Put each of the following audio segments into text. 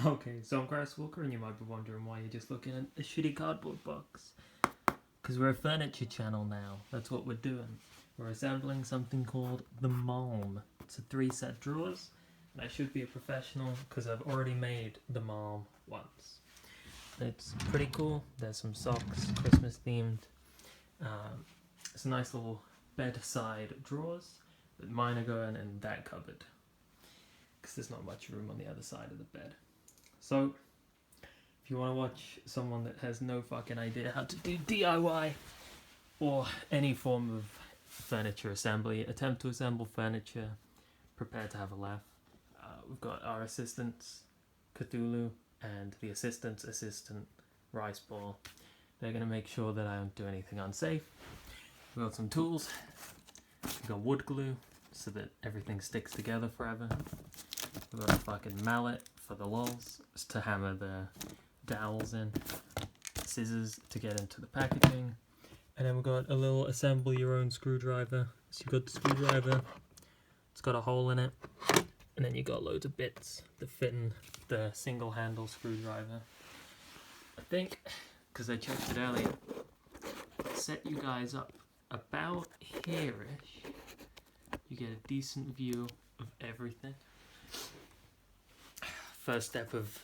Okay, so I'm Grasswalker, and you might be wondering why you're just looking at a shitty cardboard box. Because we're a furniture channel now. That's what we're doing. We're assembling something called the Malm. It's a 3-set drawers, and I should be a professional because I've already made the Malm once. It's pretty cool. There's some socks, Christmas themed. It's a nice little bedside drawers, but mine are going in that cupboard because there's not much room on the other side of the bed. So, if you want to watch someone that has no fucking idea how to do DIY or any form of furniture assembly, attempt to assemble furniture, prepare to have a laugh, we've got our assistants, Cthulhu, and the assistant's assistant, Rice Ball. They're going to make sure that I don't do anything unsafe. We've got some tools. We've got wood glue so that everything sticks together forever. We've got a fucking mallet for the lulz to hammer the dowels in, scissors to get into the packaging, and then we've got a little assemble your own screwdriver. So you've got the screwdriver, it's got a hole in it, and then you got loads of bits that fit in the single handle screwdriver. I think, because I checked it earlier, set you guys up about here-ish. You get a decent view of everything. First step of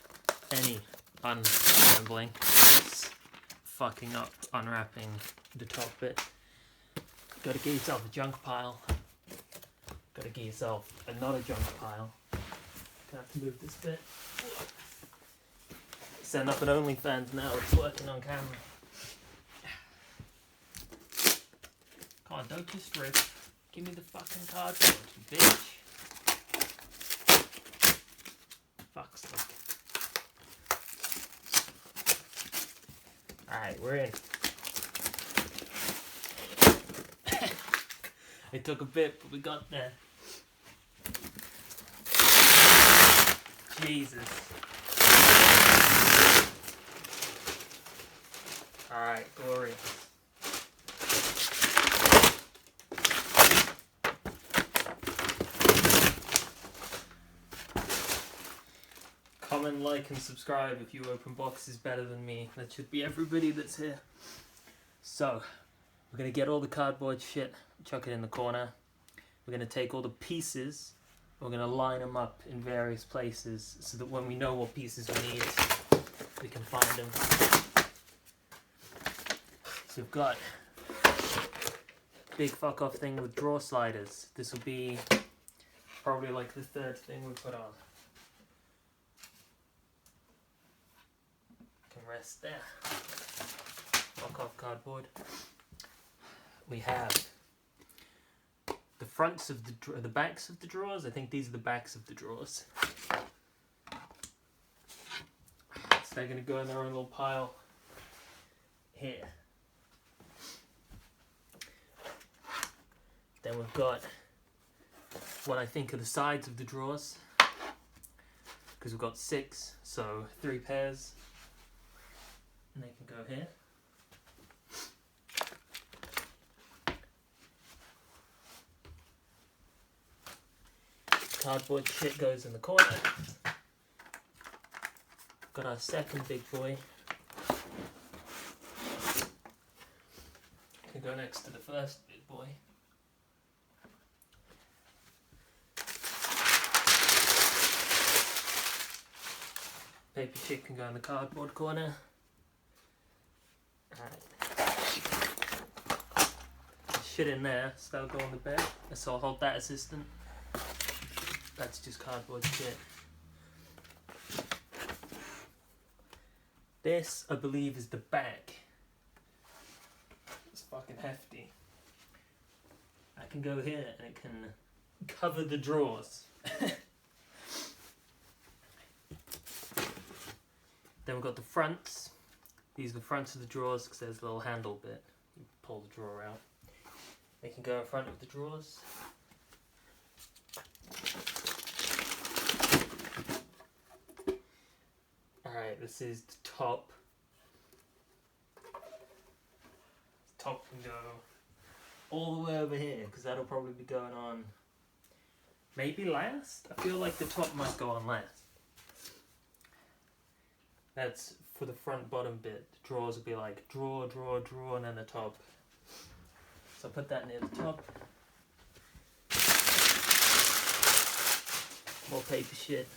any unassembling is fucking up unwrapping the top bit. Gotta get yourself a junk pile. Gotta get yourself another junk pile. Gonna have to move this bit. Setting up an OnlyFans now, it's working on camera. Come on, don't just rip. Give me the fucking cardboard, you bitch. Fuck's sake. Alright, we're in. It took a bit, but we got there. Jesus. Alright, glorious. Comment, like, and subscribe if you open boxes better than me. That should be everybody that's here. So, we're going to get all the cardboard shit, chuck it in the corner. We're going to take all the pieces, we're going to line them up in various places so that when we know what pieces we need, we can find them. So we've got big fuck off thing with drawer sliders. This will be probably like the third thing we put on. Rest there. Fuck off cardboard. We have the fronts of the backs of the drawers. I think these are the backs of the drawers. So they're going to go in their own little pile here. Then we've got what I think are the sides of the drawers, because we've got 6, so 3 pairs. And they can go here. Cardboard shit goes in the corner. Got our second big boy. Can go next to the first big boy. Paper shit can go in the cardboard corner. Alright. Shit in there, so that'll go on the bed. So I'll hold that assistant. That's just cardboard shit. This, I believe, is the back. It's fucking hefty. I can go here and it can cover the drawers. Then we've got the fronts. These are the fronts of the drawers because there's a little handle bit. You pull the drawer out. They can go in front of the drawers. Alright, this is the top. The top can go all the way over here because that'll probably be going on maybe last? I feel like the top might go on last. That's for the front bottom bit. The drawers will be like drawer, drawer, drawer, and then the top. So put that near the top. More paper shit.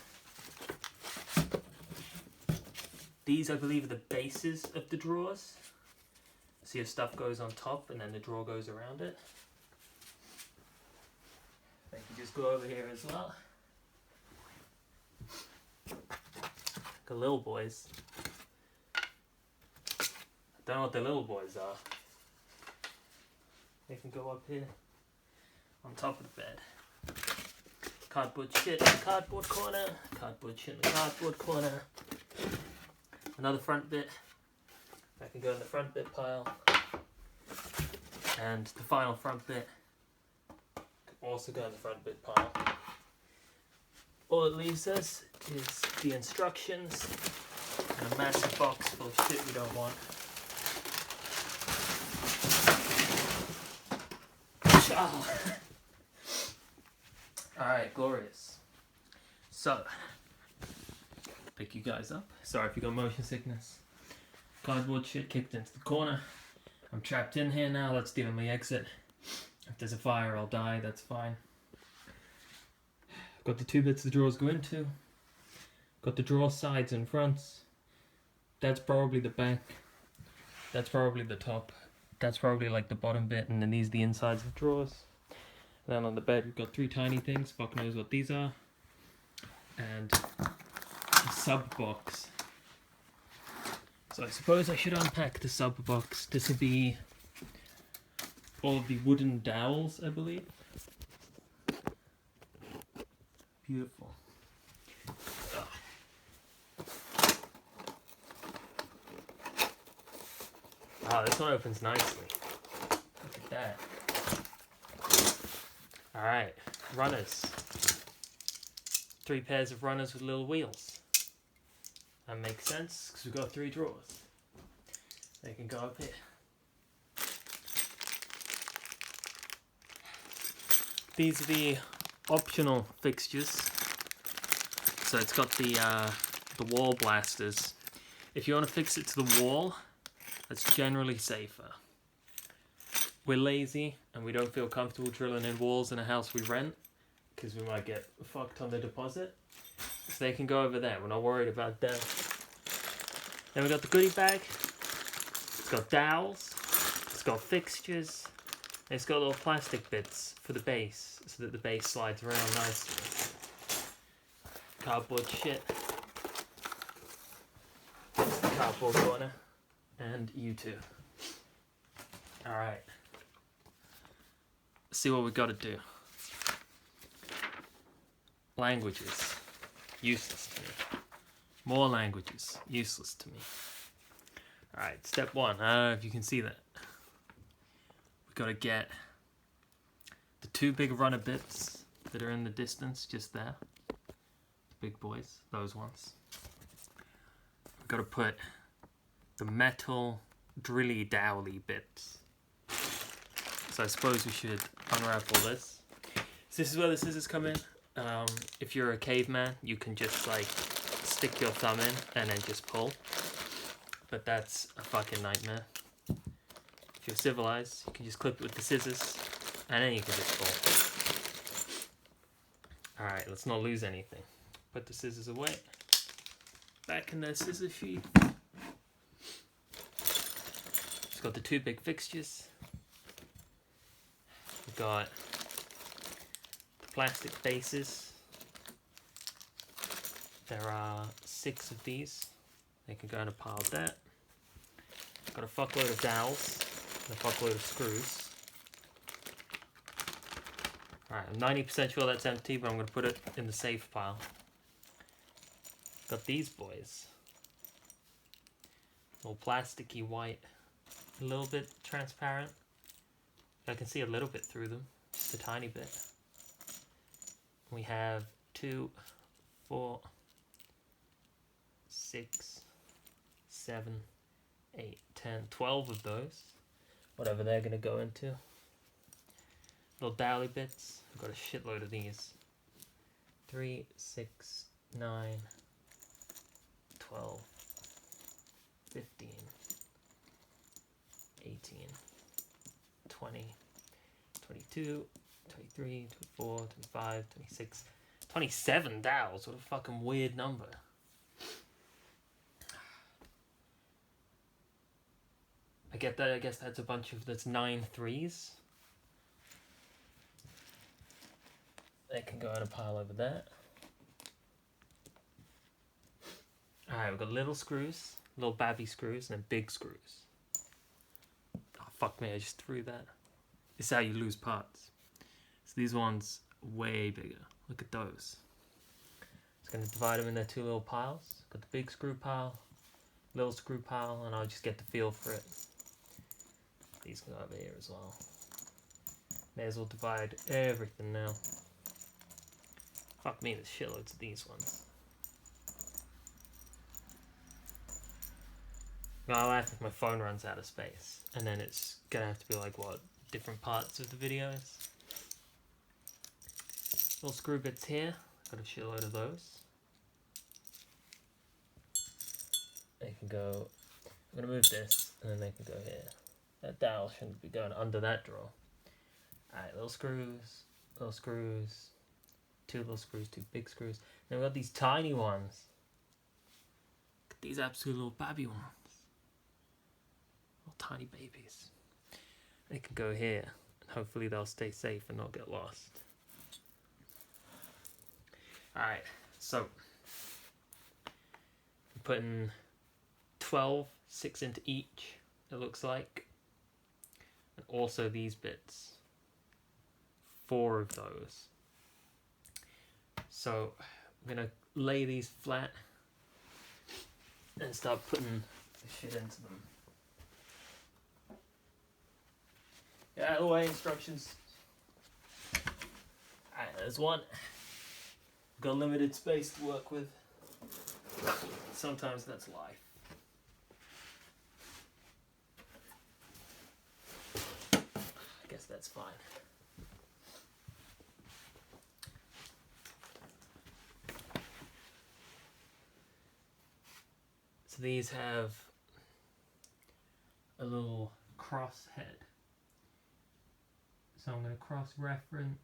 These, I believe, are the bases of the drawers. So your stuff goes on top and then the drawer goes around it. I can just go over here as well. The little boys. I don't know what the little boys are. They can go up here on top of the bed. Cardboard shit in the cardboard corner. Cardboard shit in the cardboard corner. Another front bit. That can go in the front bit pile. And the final front bit can also go in the front bit pile. All it leaves us is the instructions and a massive box full of shit we don't want. Alright, glorious. So, pick you guys up. Sorry if you got motion sickness. Cardboard shit kicked into the corner. I'm trapped in here now. Let's deal with my exit. If there's a fire, I'll die. That's fine. Got the two bits the drawers go into. Got the drawer sides and fronts. That's probably the back. That's probably the top. That's probably like the bottom bit, and then these are the insides of the drawers. And then on the bed we've got three tiny things. Fuck knows what these are. And a sub box. So I suppose I should unpack the sub box. This will be all of the wooden dowels, I believe. Beautiful. Wow, this one opens nicely. Look at that. Alright, runners. 3 pairs of runners with little wheels. That makes sense, because we've got 3 drawers. They can go up here. These are the optional fixtures. So it's got the wall blasters. If you want to fix it to the wall, that's generally safer. We're lazy and we don't feel comfortable drilling in walls in a house we rent because we might get fucked on the deposit. So they can go over there. We're not worried about them. Then we got the goodie bag. It's got dowels. It's got fixtures. And it's got little plastic bits for the base so that the base slides around nicely. Cardboard shit. Cardboard corner. And you too. Alright. See what we gotta do. Languages. Useless to me. More languages. Useless to me. Alright, step 1. I don't know if you can see that. We gotta get the 2 big runner bits that are in the distance just there. Big boys. Those ones. We've gotta put the metal drilly dowly bits. So I suppose we should unwrap all this. So this is where the scissors come in. If you're a caveman, you can just like stick your thumb in and then just pull. But that's a fucking nightmare. If you're civilized, you can just clip it with the scissors and then you can just pull. Alright, let's not lose anything. Put the scissors away. Back in the scissor sheath. It's got the 2 big fixtures. We've got the plastic bases. There are 6 of these. They can go in a pile there. Got a fuckload of dowels and a fuckload of screws. Alright, I'm 90% sure that's empty, but I'm going to put it in the safe pile. Got these boys. All plasticky white. A little bit transparent. I can see a little bit through them. Just a tiny bit. We have 2, 4, 6, 7, 8, 10, 12 of those. Whatever they're going to go into. Little dowly bits. I've got a shitload of these. 3, 6, 9, 12, 15, 18, 20, 22, 23, 24, 25, 26, 27 dowels. What a fucking weird number. I get that. I guess that's a bunch of, that's 9 threes. They can go in a pile over there. Alright, we've got little screws, little babby screws, and then big screws. Oh, fuck me, I just threw that. This is how you lose parts. So these ones, way bigger. Look at those. Just going to divide them into 2 little piles. Got the big screw pile, little screw pile, and I'll just get the feel for it. These can go over here as well. May as well divide everything now. Fuck me, there's shitloads of these ones. I'll laugh if my phone runs out of space, and then it's gonna have to be like, what, different parts of the videos? Little screw bits here, got a shitload of those. They can go, I'm gonna move this, and then they can go here. That dowel shouldn't be going under that drawer. Alright, little screws, 2 little screws, 2 big screws. Then we've got these tiny ones. Look at these absolute little babby ones. Little tiny babies. They can go here. And hopefully they'll stay safe and not get lost. Alright, so we're putting 12, 6 into each, it looks like. And also these bits. 4 of those. So I'm gonna lay these flat and start putting the shit into them. Get out of the way, instructions. Alright, there's one. Got limited space to work with. Sometimes that's life. I guess that's fine. So these have a little cross head. So I'm going to cross-reference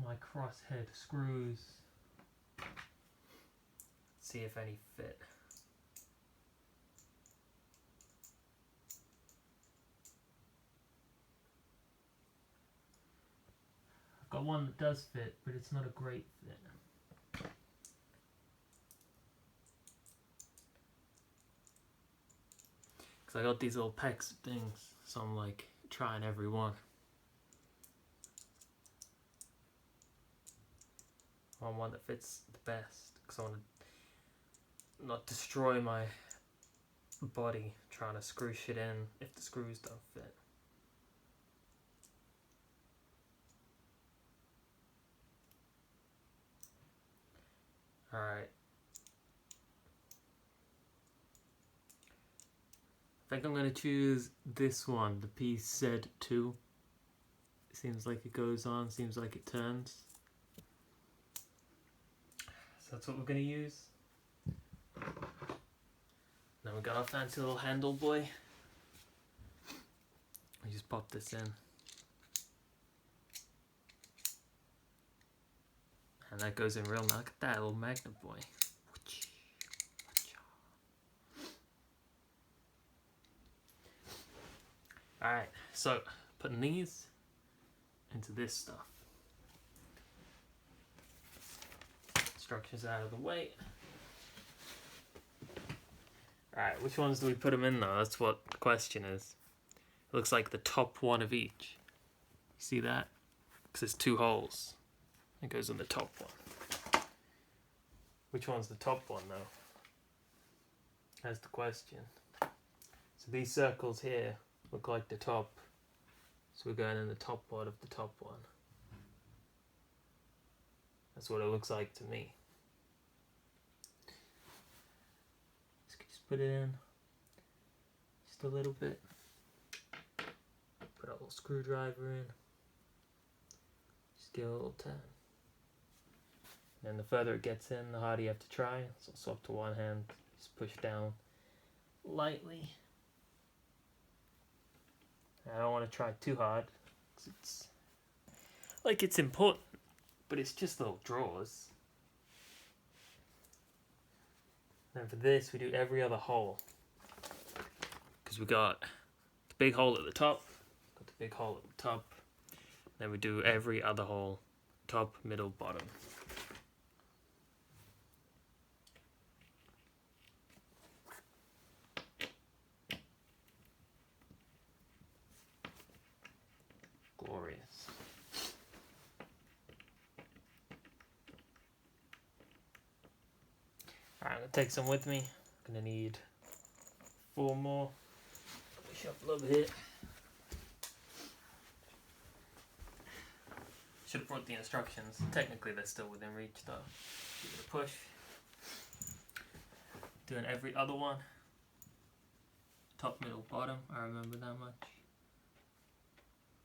my crosshead screws. See if any fit. I've got one that does fit, but it's not a great fit. Because I got these little packs of things, so I'm like trying every one. I want one that fits the best, because I want to not destroy my body trying to screw shit in if the screws don't fit. Alright. I think I'm going to choose this one, the PZ2. Seems like it goes on, seems like it turns. So that's what we're going to use. Now we've got our fancy little handle boy. We just pop this in. And that goes in real nice. Look at that little magnet boy. Alright, so putting these into this stuff. Structures out of the way. Alright, which ones do we put them in though? That's what the question is. It looks like the top one of each. You see that? Because there's 2 holes. It goes in the top one. Which one's the top one though? That's the question. So these circles here look like the top. So we're going in the top part of the top one. That's what it looks like to me. Just put it in. Just a little bit. Put a little screwdriver in. Just give it a little turn. And the further it gets in, the harder you have to try. So I'll swap to one hand Just push down lightly. I don't want to try too hard, because it's important, but it's just little drawers. And for this, we do every other hole, because we got the big hole at the top, then we do every other hole, top, middle, bottom. Glorious. Alright, I'm going to take some with me. I'm going to need 4 more. Shuffle over here. Should have brought the instructions. Technically they're still within reach though. Give it a push. Doing every other one. Top, middle, bottom. I remember that much.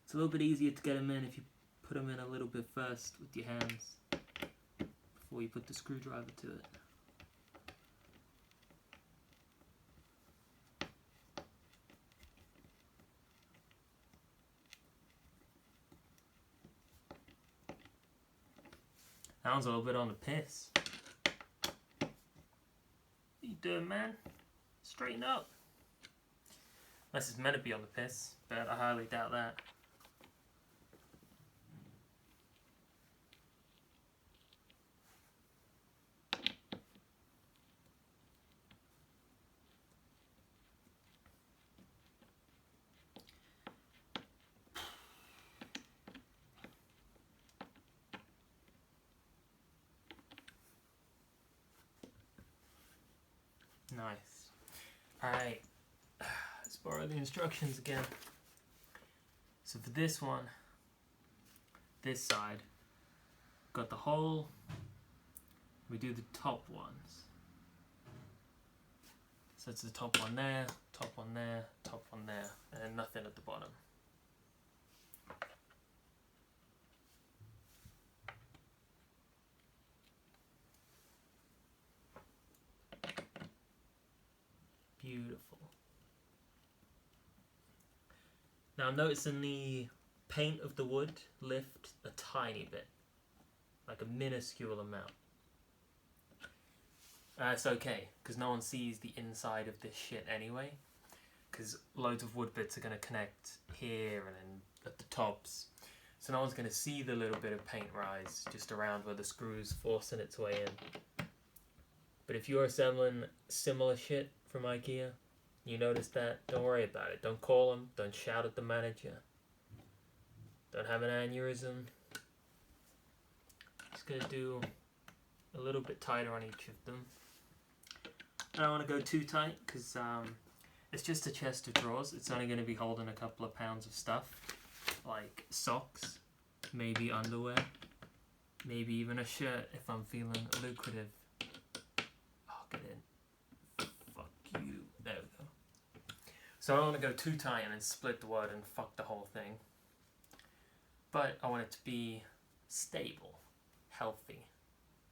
It's a little bit easier to get them in if you put them in a little bit first with your hands before you put the screwdriver to it. That one's a little bit on the piss. What you doing, man? Straighten up. Unless it's meant to be on the piss, but I highly doubt that. Nice. Alright, let's borrow the instructions again. So for this one, this side, got the hole, we do the top ones. So it's the top one there, top one there, top one there, and then nothing at the bottom. Beautiful. Now I'm noticing the paint of the wood lift a tiny bit, like a minuscule amount. It's okay, because no one sees the inside of this shit anyway, because loads of wood bits are going to connect here and then at the tops, so no one's going to see the little bit of paint rise just around where the screw's forcing its way in. But if you're assembling similar shit from Ikea, you notice that, don't worry about it. Don't call them, don't shout at the manager, don't have an aneurysm. Just going to do a little bit tighter on each of them. I don't want to go too tight because it's just a chest of drawers. It's only going to be holding a couple of pounds of stuff, like socks, maybe underwear, maybe even a shirt if I'm feeling lucrative. Oh, get in. Fuck you. There we go. So I don't want to go too tight and then split the wood and fuck the whole thing. But I want it to be stable, healthy,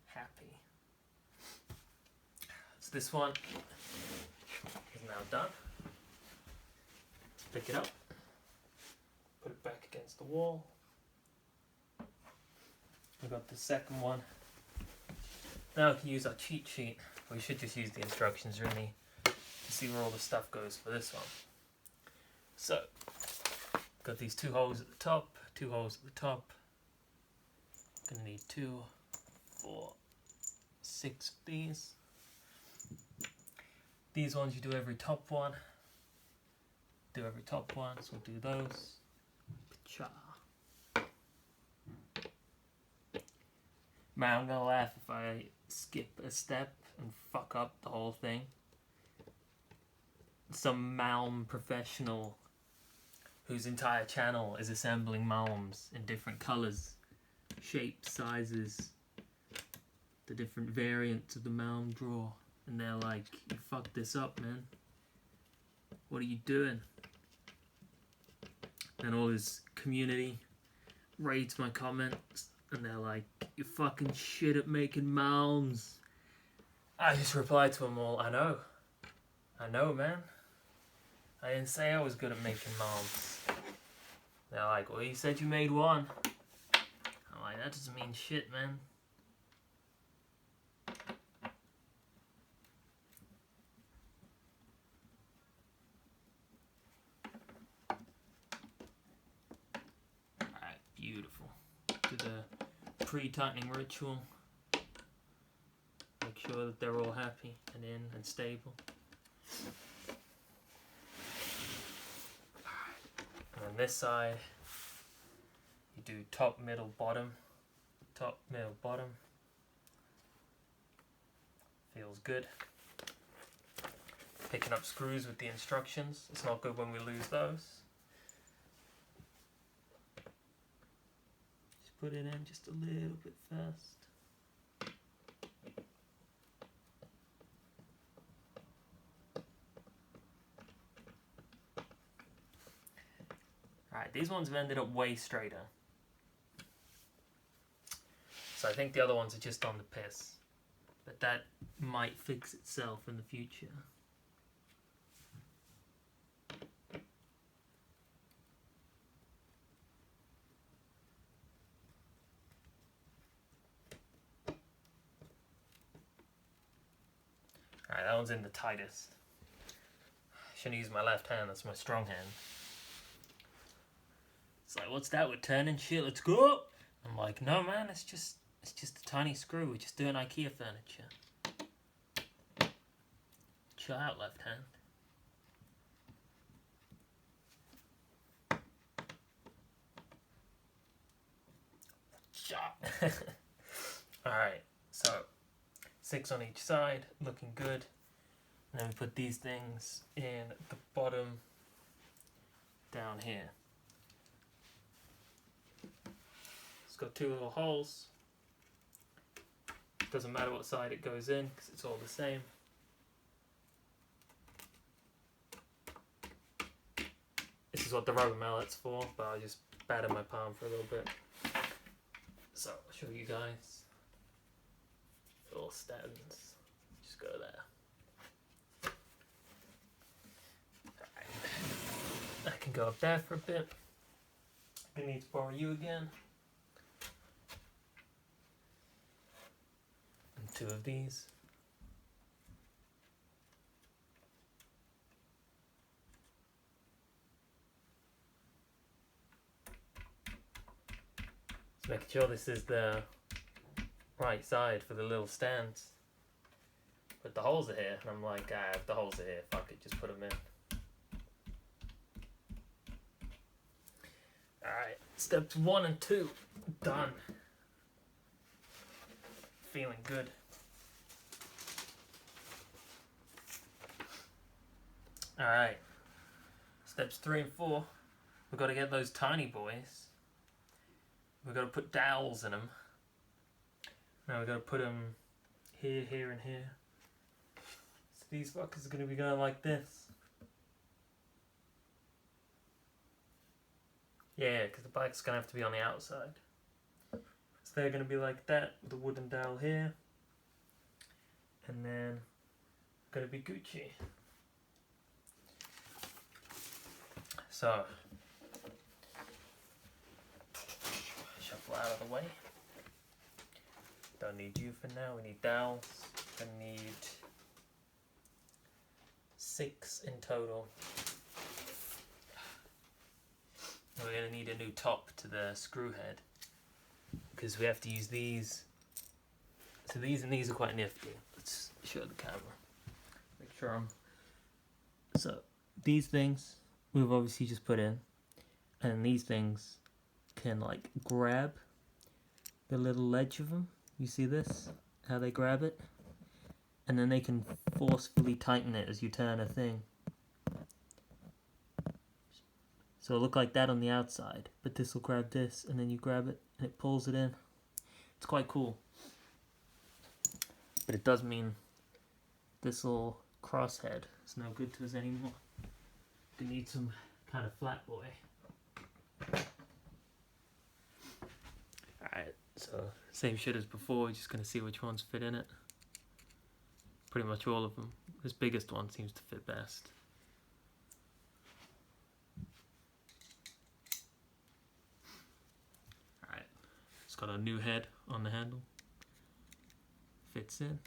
happy. So this one is now done. Let's pick it up, put it back against the wall. We got the second one. Now we can use our cheat sheet. We should just use the instructions really to see where all the stuff goes for this one. So, got these 2 holes at the top, 2 holes at the top. Gonna need 2, 4, 6 of these. These ones you do every top one. Do every top one, so we'll do those. Cha. Man, I'm gonna laugh if I skip a step and fuck up the whole thing. Some Malm professional whose entire channel is assembling Malms in different colours, shapes, sizes, the different variants of the Malm drawer. And they're like, you fucked this up, man. What are you doing? And all his community reads my comments and they're like, you fucking shit at making Malms. I just replied to them all, I know, man. I didn't say I was good at making malms. They're like, well, you said you made one. I'm like, that doesn't mean shit, man. Alright, beautiful. Do the pre-tightening ritual. Make sure that they're all happy and in and stable. And on this side, you do top, middle, bottom. Top, middle, bottom. Feels good. Picking up screws with the instructions. It's not good when we lose those. Just put it in just a little bit first. Alright, these ones have ended up way straighter. So I think the other ones are just on the piss. But that might fix itself in the future. Alright, that one's in the tightest. Shouldn't use my left hand, that's my strong hand. It's like, what's that, we're turning shit, let's go! I'm like, no man, it's just a tiny screw, we're just doing Ikea furniture. Chill out, left hand. Alright, so 6 on each side, looking good. And then we put these things in the bottom down here. It's got 2 little holes. Doesn't matter what side it goes in because it's all the same. This is what the rubber mallet's for, but I'll just batter my palm for a little bit. So I'll show you guys. It all stands. Just go there. Alright. I can go up there for a bit. I need to borrow you again. And 2 of these. Just making sure this is the right side for the little stands. But the holes are here, and I'm like, if the holes are here, fuck it, just put them in. Alright, steps 1 and 2, done. Feeling good. Alright, steps 3 and 4, we've got to get those tiny boys. We've got to put dowels in them. Now we've got to put them here, here, and here. So these fuckers are going to be going like this. Yeah, because the bike's going to have to be on the outside. So they're going to be like that, with the wooden dowel here. And then, going to be Gucci. So, shuffle out of the way. Don't need you for now, we need dowels. I need 6 in total. We're going to need a new top to the screw head because we have to use these. So these and these are quite nifty. Let's show the camera. Make sure I'm... So these things we've obviously just put in, and these things can like grab the little ledge of them. You see this? How they grab it? And then they can forcefully tighten it as you turn a thing. So it'll look like that on the outside, but this will grab this, and then you grab it, and it pulls it in. It's quite cool. But it does mean this little crosshead is no good to us anymore. We need some kind of flat boy. Alright, so same shit as before, we're just going to see which ones fit in it. Pretty much all of them. This biggest one seems to fit best. Alright, it's got a new head on the handle. Fits in.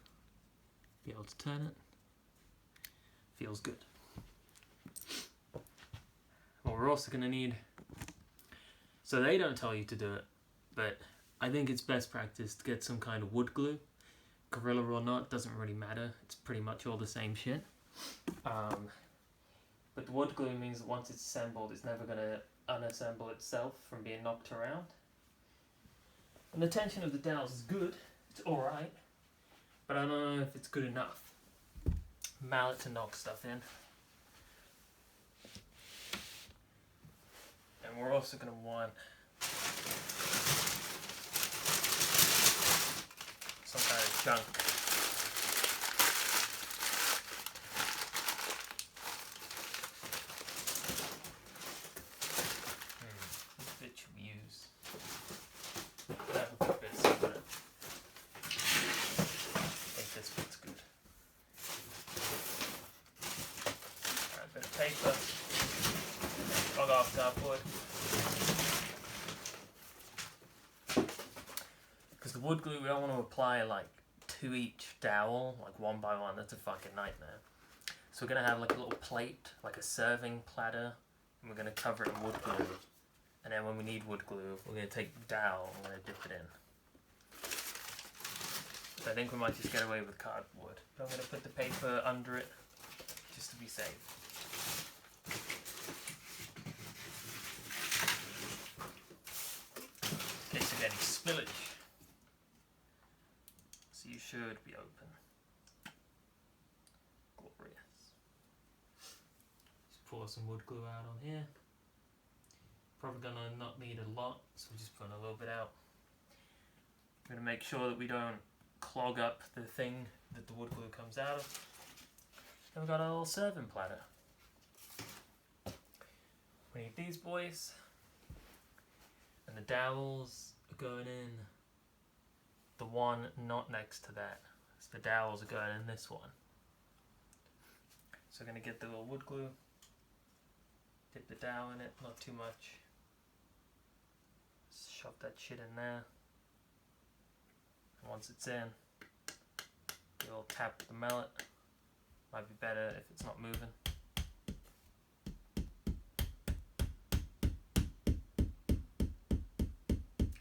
Be able to turn it. Feels good. Well, we're also going to need... So they don't tell you to do it, but I think it's best practice to get some kind of wood glue. Gorilla or not, doesn't really matter. It's pretty much all the same shit. But the wood glue means that once it's assembled, it's never going to unassemble itself from being knocked around. And the tension of the dowels is good. It's alright. But I don't know if it's good enough. Mallet to knock stuff in. And we're also going to want some kind of chunk. Which bit should we use? That would be best, isn't it? I think this bit's good. Alright, a bit of paper. Log off cardboard. Because the wood glue, we don't want to apply like to each dowel, like one by one. That's a fucking nightmare. So we're going to have like a little plate, like a serving platter, and we're going to cover it in wood glue. And then when we need wood glue, we're going to take the dowel and we're going to dip it in. So I think we might just get away with cardboard. But I'm going to put the paper under it, just to be safe. In case of any spillage. So you should be open. Glorious. Just pour some wood glue out on here. Probably gonna not need a lot, so we're just putting a little bit out. I'm gonna make sure that we don't clog up the thing that the wood glue comes out of. Then we've got a little serving platter. We need these boys. And the dowels are going in the one not next to that. So the dowels are going in this one. So we're going to get the little wood glue, dip the dowel in it, not too much. Just shove that shit in there. And once it's in, you'll tap the mallet. Might be better if it's not moving.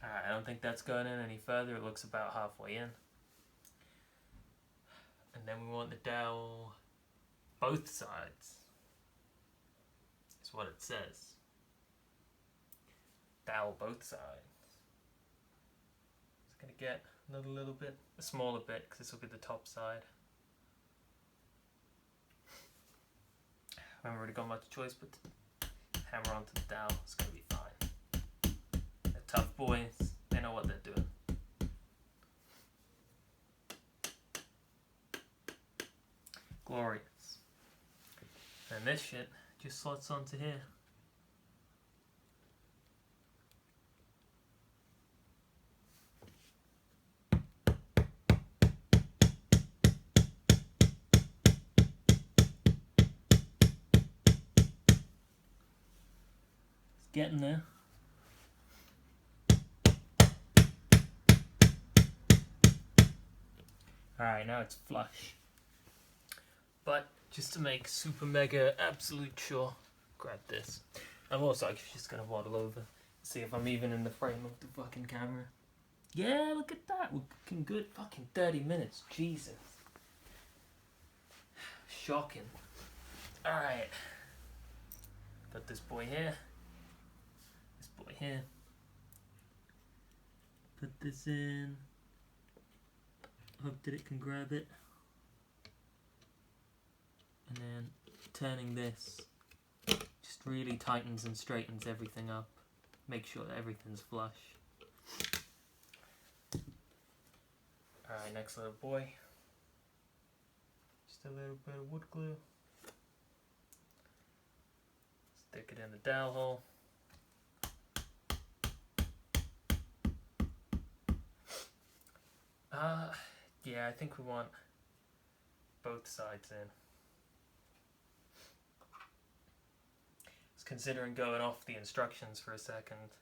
Alright, I don't think that's going in any further. It looks about halfway in. And then we want the dowel both sides. That's what it says. Dowel both sides. Just going to get another little bit, a smaller bit, because this will be the top side. I haven't really got much choice but to hammer onto the dowel. It's going to be fine. They're tough boys. They know what they're doing. Glorious. And this shit just slots onto here. It's getting there. Alright, now it's flush. But just to make super mega absolute sure, grab this. I'm also just gonna waddle over, see if I'm even in the frame of the fucking camera. Yeah, look at that. We're fucking good. Fucking 30 minutes. Jesus. Shocking. Alright. Got this boy here. This boy here. Put this in. Hope that it can grab it. And then turning this just really tightens and straightens everything up. Make sure that everything's flush. Alright, next little boy. Just a little bit of wood glue. Stick it in the dowel hole. Yeah, I think we want both sides in. I was considering going off the instructions for a second.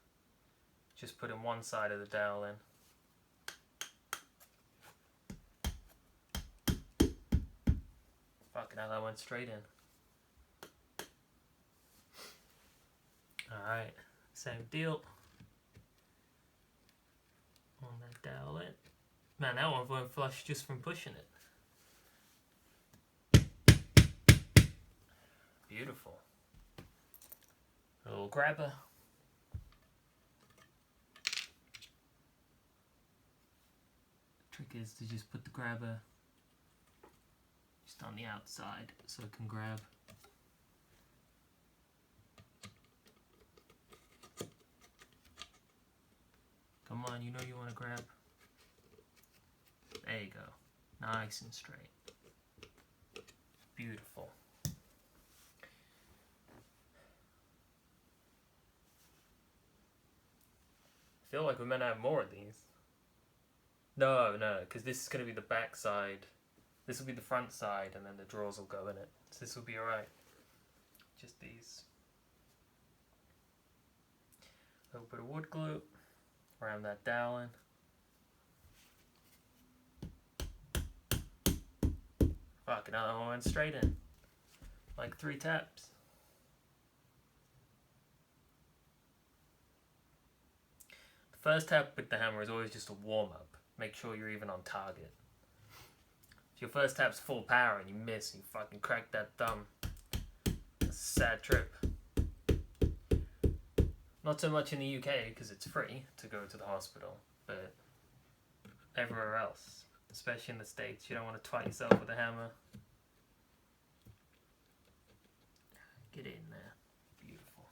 Just putting one side of the dowel in. Fucking hell, that went straight in. Alright, same deal. On that dowel in. Man, that one won't flush just from pushing it. Beautiful. A little grabber. Trick is to just put the grabber just on the outside so it can grab. Come on, you know you want to grab. There you go. Nice and straight. Beautiful. I feel like we're meant to have more of these. No, because this is going to be the back side. This will be the front side, and then the drawers will go in it. So this will be alright. Just these. A little bit of wood glue around that doweling. Fucking hell, I went straight in. Like 3 taps. The first tap with the hammer is always just a warm-up. Make sure you're even on target. If your first tap's full power and you miss and you fucking crack that thumb, that's a sad trip. Not so much in the UK because it's free to go to the hospital, but everywhere else, especially in the States, you don't want to twat yourself with a hammer. Get in there. Beautiful.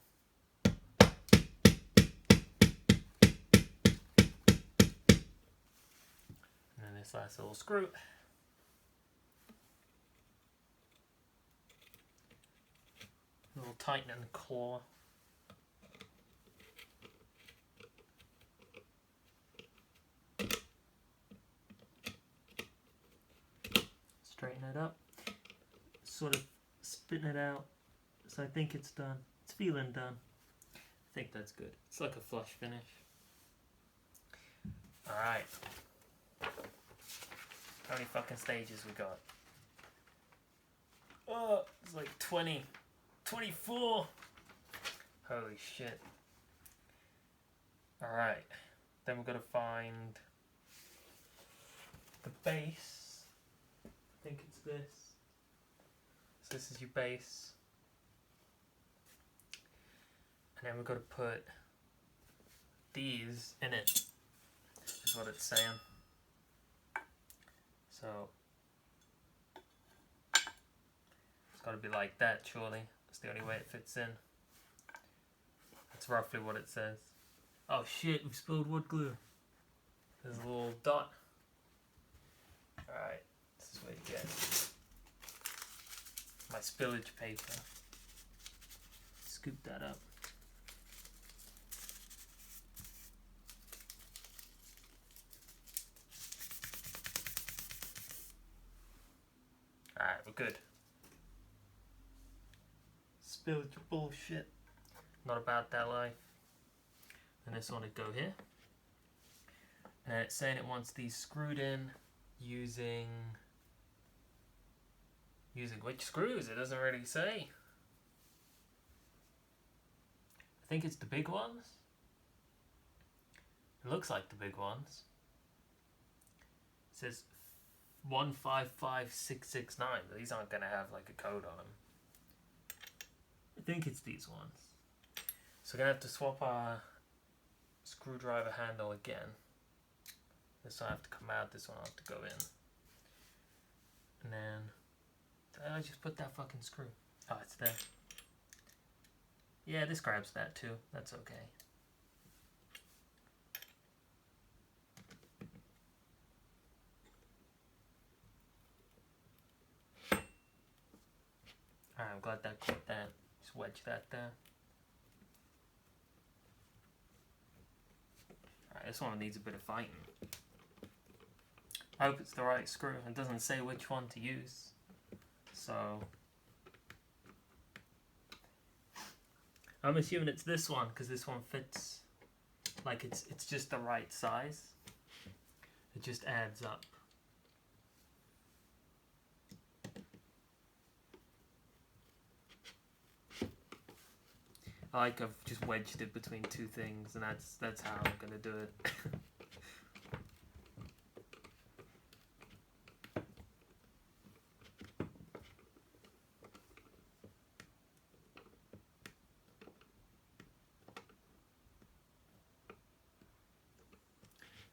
And then this last little screw. A little tightening claw. Straighten it up. Sort of spitting it out. So I think it's done. It's feeling done. I think that's good. It's like a flush finish. Alright. How many fucking stages we got? Oh, it's like 20. 24! Holy shit. Alright. Then we're gonna find the base. I think it's this. So this is your base. And then we're gonna put these in it. Is what it's saying. So it's gotta be like that, surely. That's the only way it fits in. That's roughly what it says. Oh shit, we spilled wood glue. There's a little dot. Alright, this is what you get. My spillage paper. Scoop that up. Alright, we're good. Spillage bullshit. Not about that life. And this one would go here. And it's saying it wants these screwed in using which screws? It doesn't really say. I think it's the big ones. It looks like the big ones. It says 155669, but these aren't going to have like a code on them. I think it's these ones. So we're going to have to swap our screwdriver handle again. This one will have to come out, this one will have to go in. And then, did I just put that fucking screw? Oh, it's there. Yeah, this grabs that too. That's okay. Alright, I'm glad that caught that. Just wedge that there. Alright, this one needs a bit of fighting. I hope it's the right screw. It doesn't say which one to use. So I'm assuming it's this one because this one fits, like it's just the right size. It just adds up. I've just wedged it between two things, and that's how I'm gonna do it.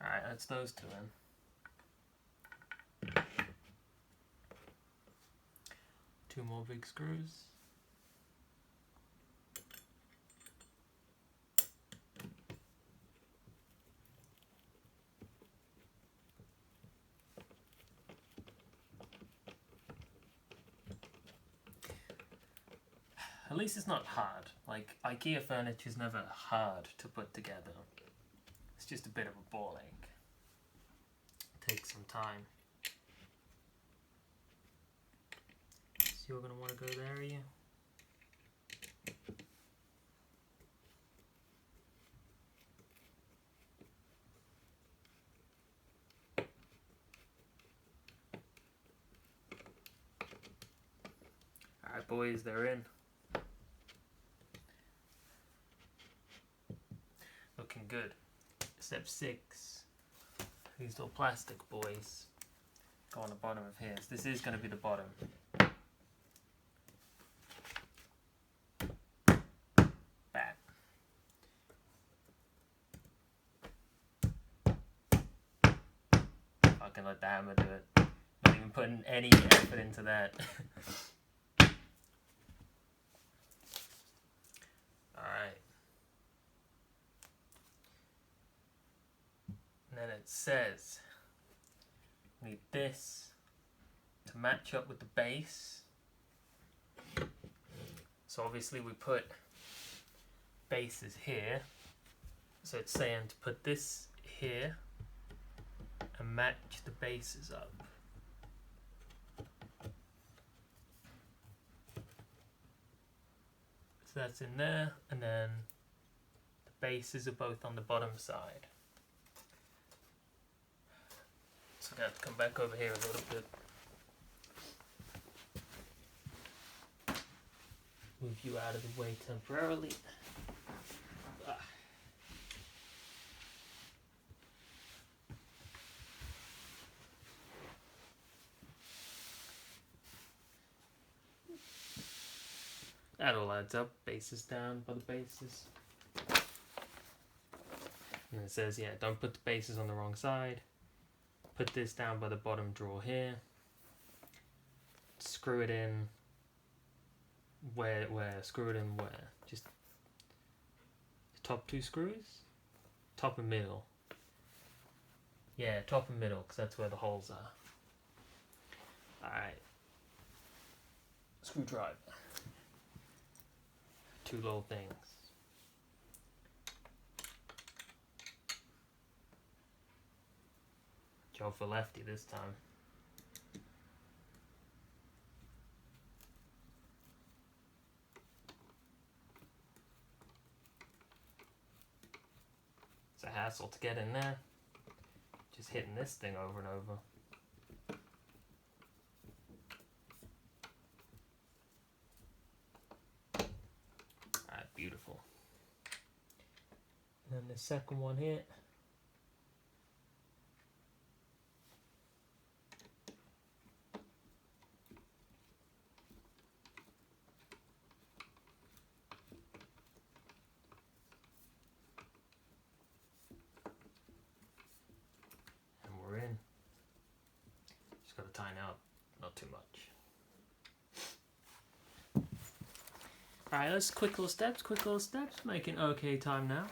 Alright, that's those two then. Two more big screws. At least it's not hard. Like, Ikea furniture is never hard to put together. It's just a bit of a ball ache. It takes some time. So you're going to want to go there, are you? Alright boys, they're in. Looking good. Step 6. These little plastic boys go on the bottom of here. So this is going to be the bottom. Bam. I can let the hammer do it. Not even putting any effort into that. Alright. And then it says we need this to match up with the base. So obviously we put bases here. So it's saying to put this here and match the bases up. So that's in there, and then the bases are both on the bottom side. So I'm going to have to come back over here a little bit. Move you out of the way temporarily. That all adds up. Bases down by the bases. And it says, yeah, don't put the bases on the wrong side. Put this down by the bottom drawer here. Screw it in. Where? Screw it in where? Just the top two screws? Top and middle. Yeah, top and middle, because that's where the holes are. Alright. Screwdriver. Two little things. Joe for lefty this time. It's a hassle to get in there. Just hitting this thing over and over. Alright, beautiful. And then the second one here. Just got to tighten out, not too much. Alright, let's quick little steps, making okay time now.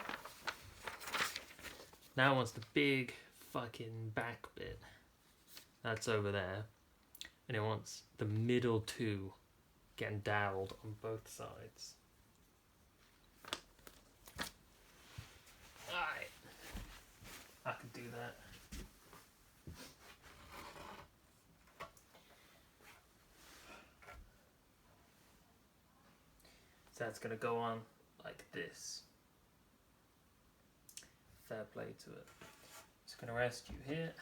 Now wants the big fucking back bit. That's over there. And it wants the middle two getting doweled on both sides. Alright. I can do that. So that's going to go on like this. Fair play to it. Just going to rest you here.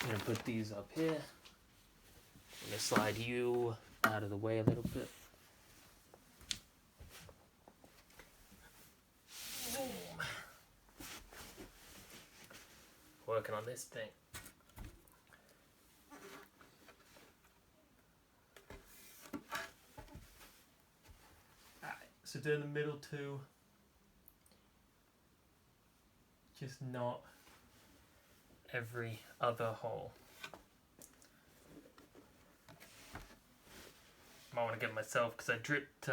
I'm going to put these up here. I'm going to slide you out of the way a little bit. Boom. Working on this thing. Alright, so doing the middle two. Just not every other hole. Might want to get myself, because I dripped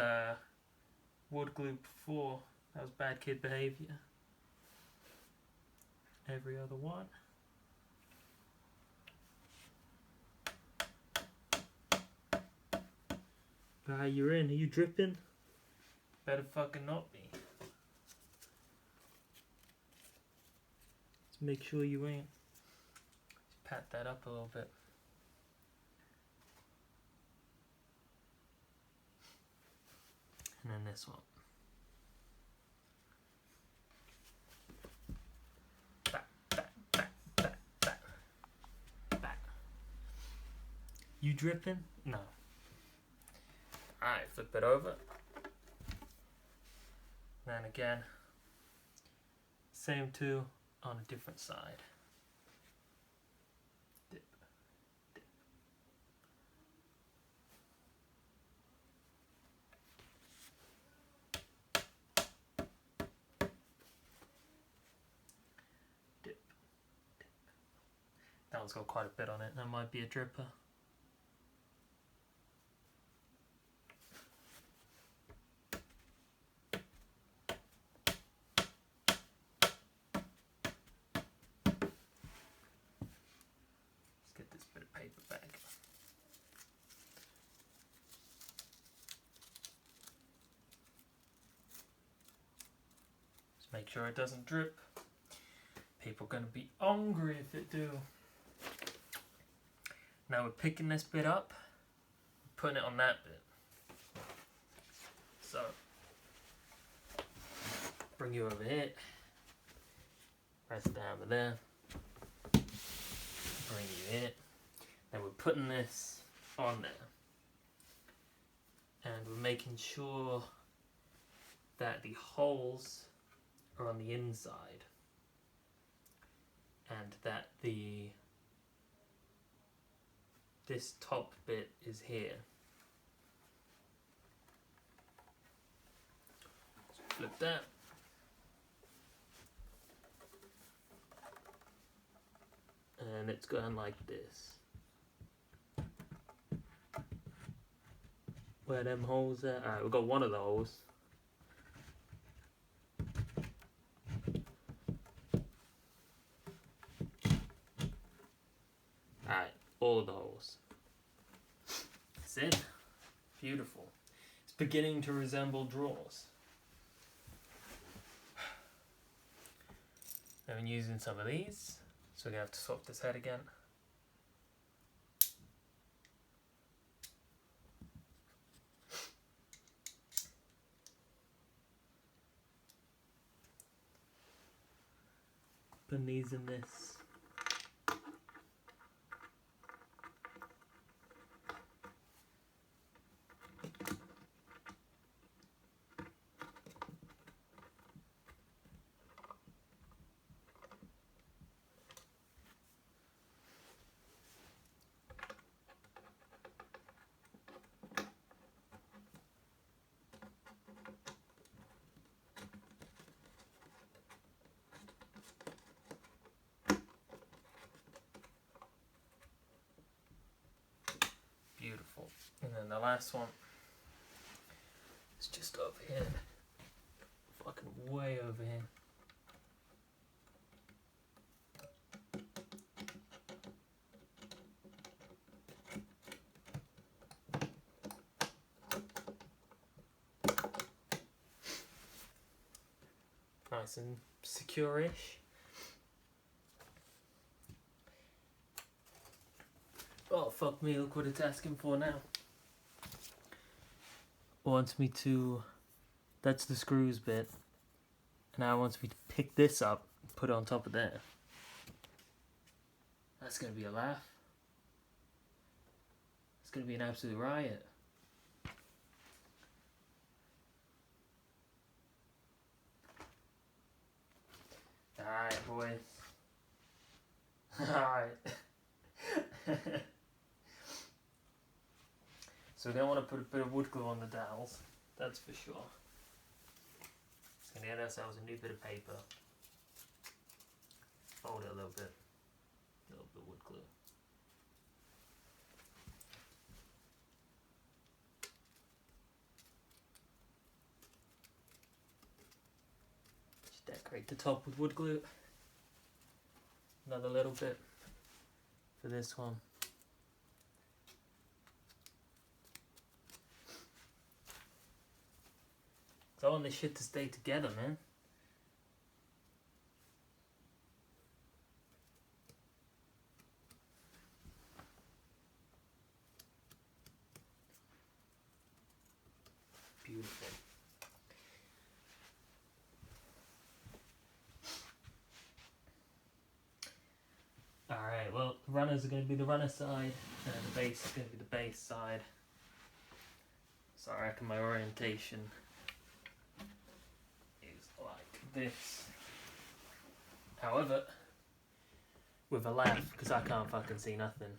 wood glue before. That was bad kid behaviour. Every other one. You're in. Are you dripping? Better fucking not be. Let's make sure you ain't. Just pat that up a little bit. And then this one. Back. You dripping? No. Alright, flip it over. Then again, same two on a different side. Dip. That one's got quite a bit on it. That might be a dripper. Let's get this bit of paper back. Just make sure it doesn't drip. People are going to be hungry if it do. Now we're picking this bit up, putting it on that bit. So, bring you over here, rest down over there, bring you in. Then we're putting this on there. And we're making sure that the holes are on the inside. And that this top bit is here. So flip that. And it's going like this. Where them holes are? Alright, we've got one of the holes. Alright, all of the holes. That's it. Beautiful. It's beginning to resemble drawers. I've been using some of these, so we're going to have to swap this head again. Putting these in this. Beautiful. And then the last one is just over here. Fucking way over here. Nice and secure-ish. Oh, fuck me, look what it's asking for now. wants me to, that's the screws bit, and now it wants me to pick this up and put it on top of there. That's gonna be a laugh. It's gonna be an absolute riot. Alright, boys. Alright. So we're going to want to put a bit of wood glue on the dowels, that's for sure. Just going to get ourselves a new bit of paper. Fold it a little bit of wood glue. Just decorate the top with wood glue. Another little bit for this one. I want this shit to stay together, man. Beautiful. Alright, well, the runners are going to be the runner side, and the base is going to be the base side. So I reckon my orientation is like this. However, with a laugh, because I can't fucking see nothing.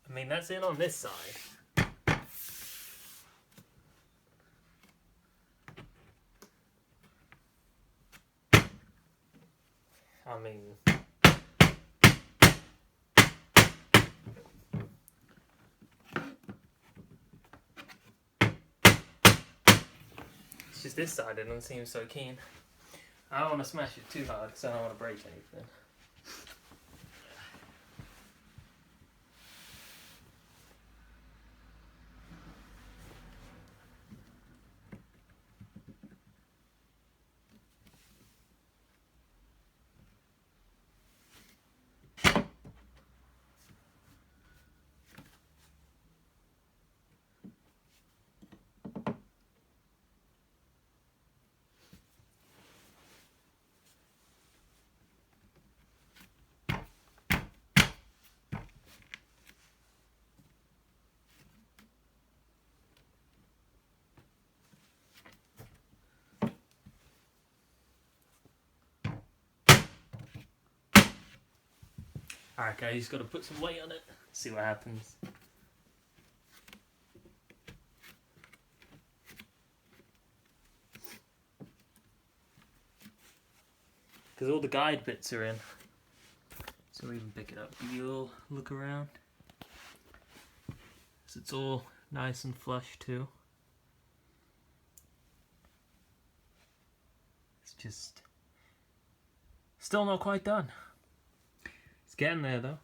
I mean, that's it on this side. I mean, it's just this side that doesn't seem so keen. I don't want to smash it too hard because I don't want to break anything. Alright guys, just gotta put some weight on it, see what happens. Because all the guide bits are in. So we even pick it up, give you a little look around. So it's all nice and flush too. It's just still not quite done. It's getting there though.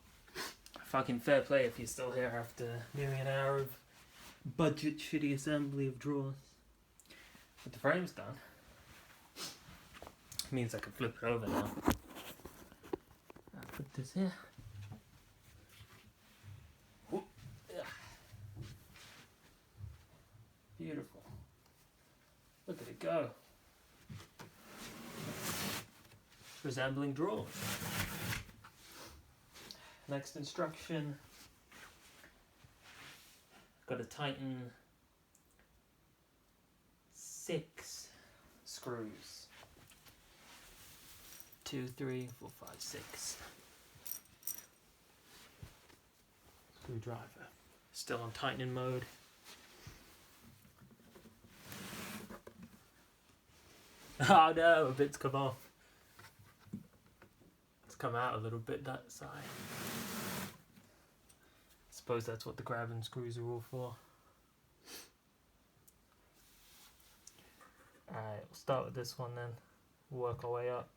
Fucking fair play if you're still here after nearly an hour of budget shitty assembly of drawers. But the frame's done. Means I can flip it over now. I'll put this here. Whoop. Yeah. Beautiful. Look at it go. Resembling drawers. Next instruction. Got to tighten 6 screws. 2, 3, 4, 5, 6. Screwdriver. Still on tightening mode. Oh no, a bit's come off. It's come out a little bit that side. I suppose that's what the grabbing screws are all for. We'll start with this one then, work our way up.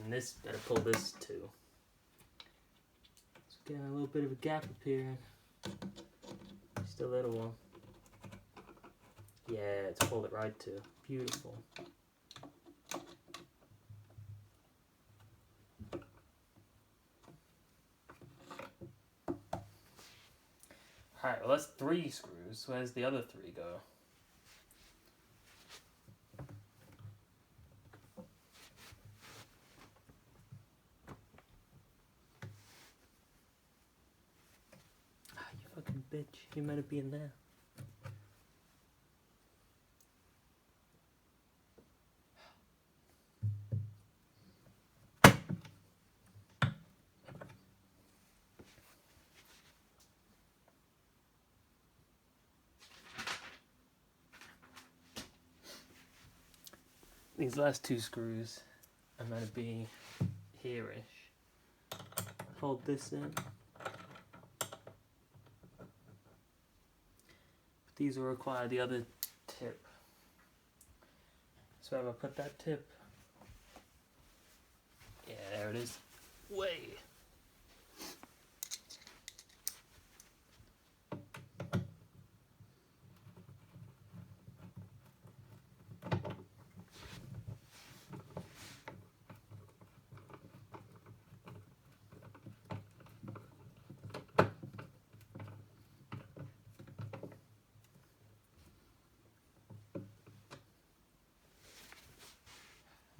And this, better pull this too. It's getting a little bit of a gap appearing. Just a little one. Yeah, it's pulled it right too. Beautiful. Alright, well that's 3 screws. Where's the other 3 go? You fucking bitch. You meant to be in there. These last 2 screws are meant to be here-ish. Hold this in. These will require the other tip. So if I put that tip, yeah, there it is. Way.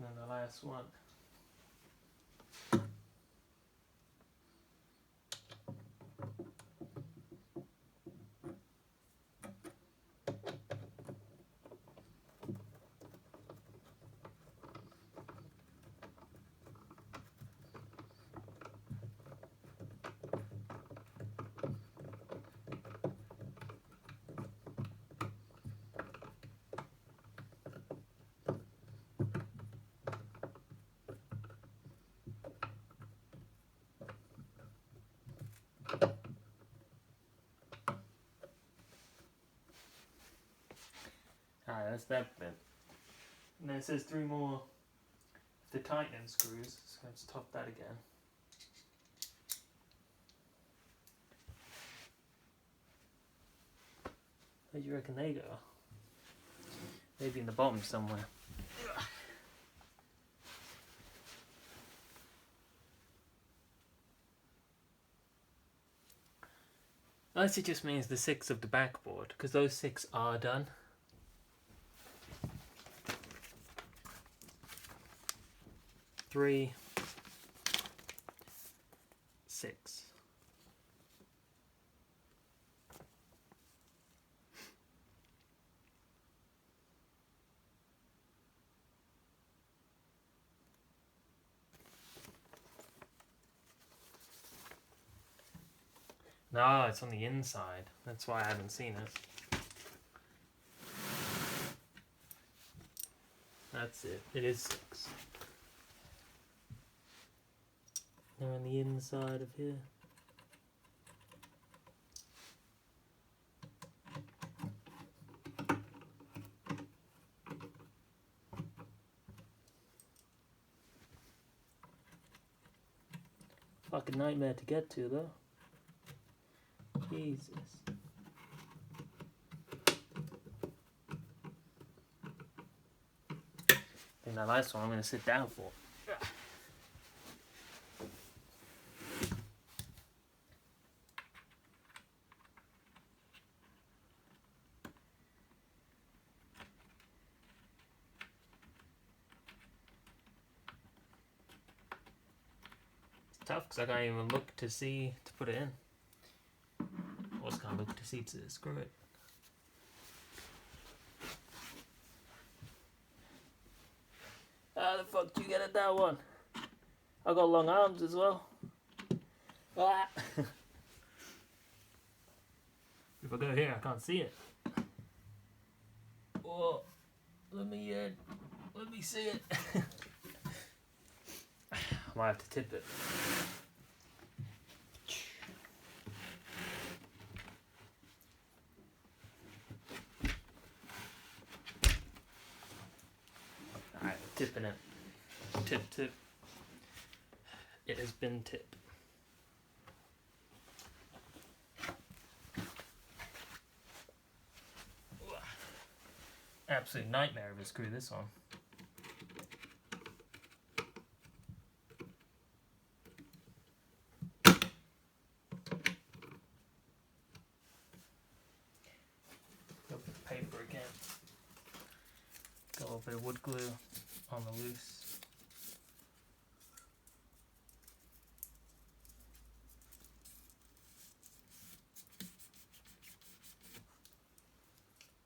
And then the last one. Alright, that's that bit. And then it says 3 more the tightening screws, so let's top that again. Where do you reckon they go? Maybe in the bottom somewhere. Unless it just means the 6 of the backboard, because those 6 are done. Three, 6. No, it's on the inside. That's why I haven't seen it. That's it. It is 6. They're on the inside of here. Fucking nightmare to get to though. Jesus. I think that last one I'm going to sit down for. tough because I can't even look to see to put it in. I just can't look to see to screw it. How the fuck do you get at that one? I got long arms as well. Ah. If I go here, I can't see it. Oh, let me see it. I might have to tip it. Alright, tipping it. Tip. It has been tipped. Absolute nightmare of a screw, this one. Go put the paper again. Got a little bit of wood glue on the loose.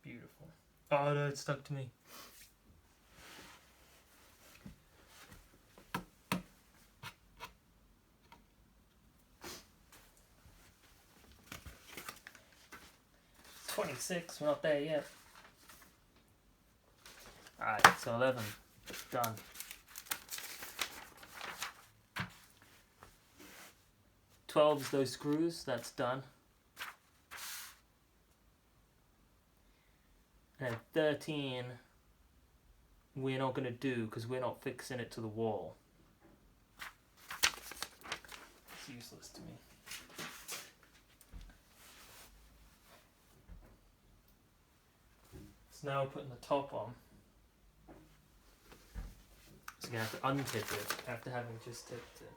Beautiful. Oh no, it stuck to me. It's 26, we're not there yet. Alright, so 11. Done. Is those screws, that's done. And 13, we're not going to do because we're not fixing it to the wall. It's useless to me. So now we're putting the top on. So you're going to have to untip it after having just tipped it.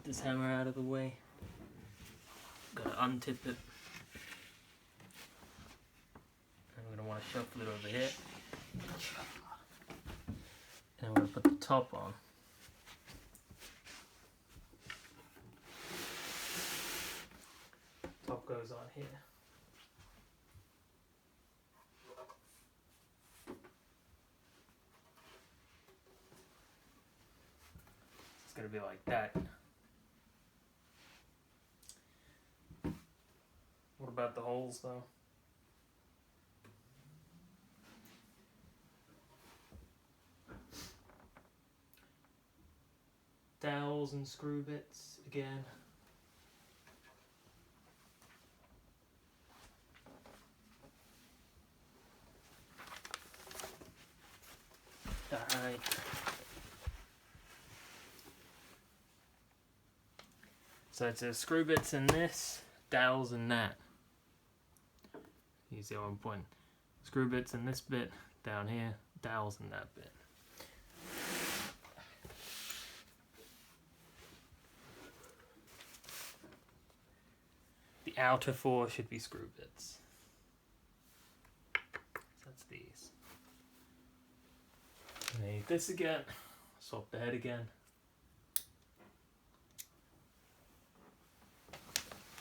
This hammer out of the way. Gotta untip it. And we're gonna want to shuffle it over here. And we're gonna put the top on. Top goes on here. It's gonna be like that. What about the holes though? Dowels and screw bits again. Alright. So it's a screw bits in this, dowels in that. You see what I'm pointing? Screw bits in this bit down here, dowels in that bit. The outer 4 should be screw bits. So that's these. Need this again. Swap the head again.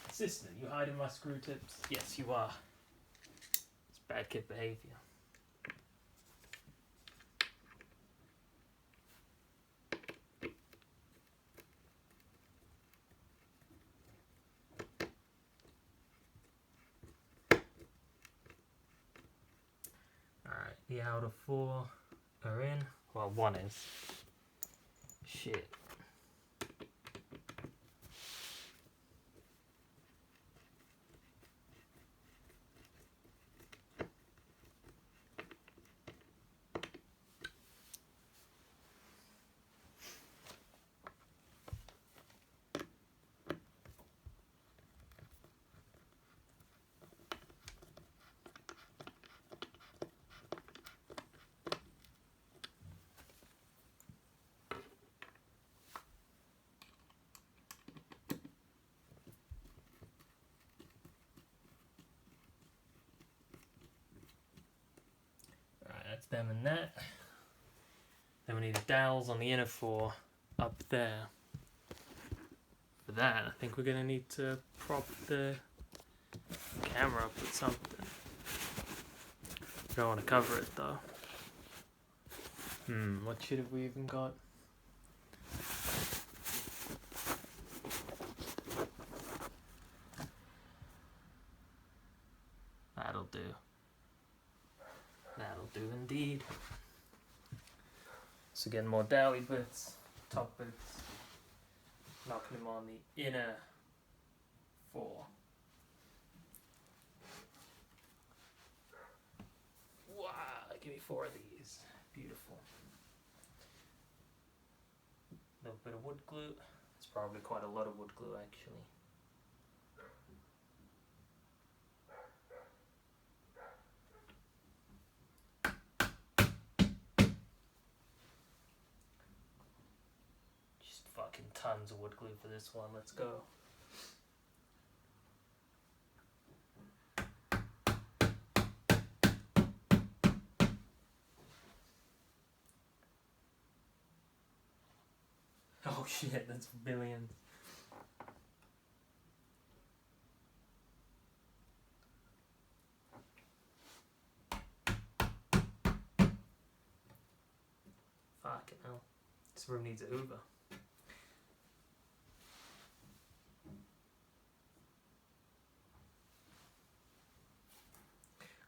Assistant, you hiding my screw tips? Yes, you are. It's bad kid behavior. Alright, the outer 4 are in. Well, 1 is. Shit. them and that. Then we need the dowels on the inner four up there. For that, I think we're going to need to prop the camera up with something. Don't want to cover it though. What shit have we even got? That'll do. That'll do indeed. So getting more dowly bits, top bits, knocking them on the inner four. Wow, give me 4 of these. Beautiful. A little bit of wood glue. It's probably quite a lot of wood glue actually. Just fucking tons of wood glue for this one. Let's go. Oh shit, that's billions. Fucking hell. This room needs a Hoover.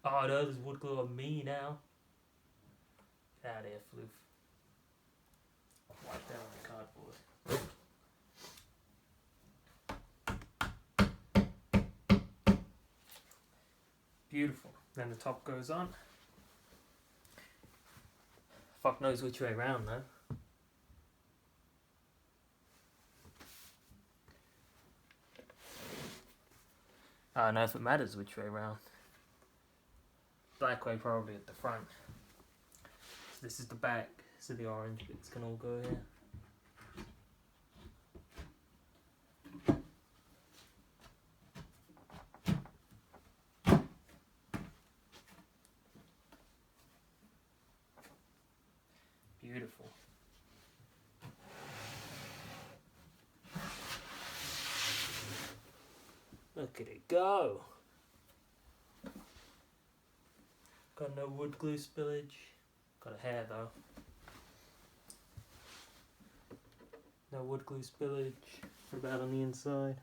Oh no, there's wood glue on me now. Get out of here, floof. Wipe that on the cardboard. Beautiful. Then the top goes on. Fuck knows which way around though. I don't know if it matters which way around. Black way probably at the front. So this is the back, so the orange bits can all go here. Beautiful. Look at it go. Got no wood glue spillage. Got a hair though. No wood glue spillage. What about on the inside?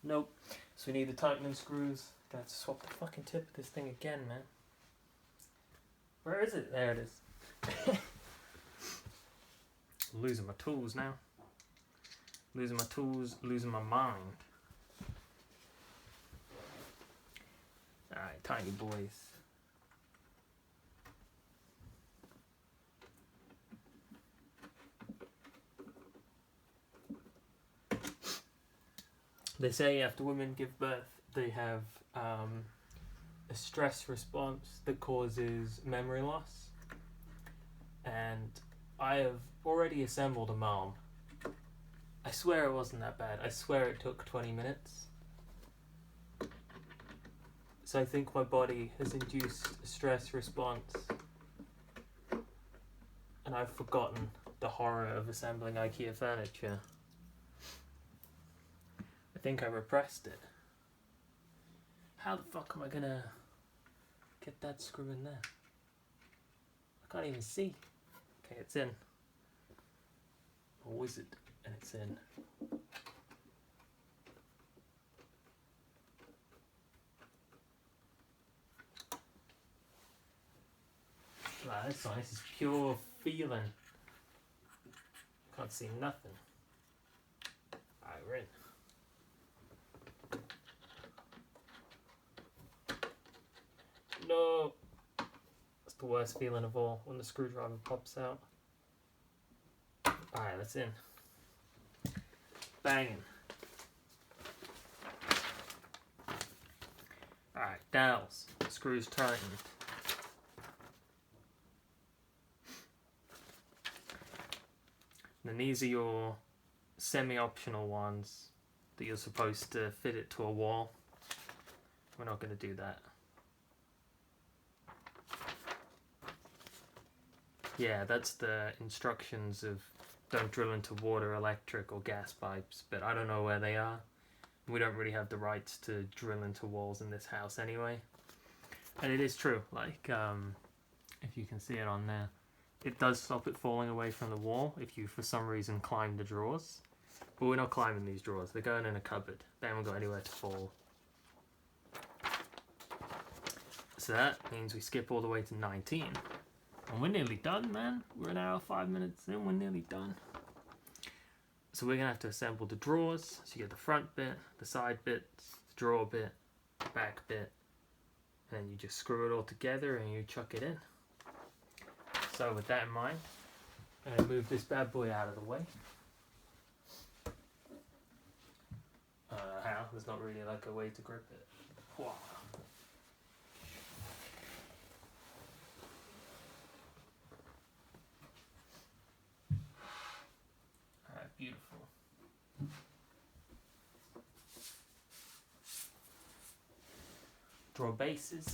Nope. So we need the tightening screws. Gonna have to swap the fucking tip of this thing again, man. Where is it? There it is. I'm losing my tools now. Losing my tools, losing my mind. Alright, tiny boys. They say after women give birth, they have a stress response that causes memory loss. And I have already assembled a Malm. I swear it wasn't that bad. I swear it took 20 minutes. So I think my body has induced a stress response. And I've forgotten the horror of assembling Ikea furniture. I think I repressed it. How the fuck am I gonna get that screw in there? I can't even see. Okay, it's in. Or is it? And it's in. Wow, that's nice. This is pure feeling. Can't see nothing. Alright, we're in. No! That's the worst feeling of all, when the screwdriver pops out. Alright, that's in. Banging. Alright, dowels. Screws tightened. And these are your semi-optional ones that you're supposed to fit it to a wall. We're not going to do that. Yeah, that's the instructions of don't drill into water, electric, or gas pipes, but I don't know where they are. We don't really have the rights to drill into walls in this house anyway. And it is true, like, if you can see it on there, it does stop it falling away from the wall if you, for some reason, climb the drawers. But we're not climbing these drawers, they're going in a cupboard. They haven't got anywhere to fall. So that means we skip all the way to 19. And we're nearly done, man. We're an hour, 5 minutes in, we're nearly done. So we're gonna have to assemble the drawers. So you get the front bit, the side bits, the drawer bit, the back bit, and you just screw it all together and you chuck it in. So with that in mind, I'm gonna move this bad boy out of the way. How? There's not really like a way to grip it. Wow. Alright, beautiful. Draw bases.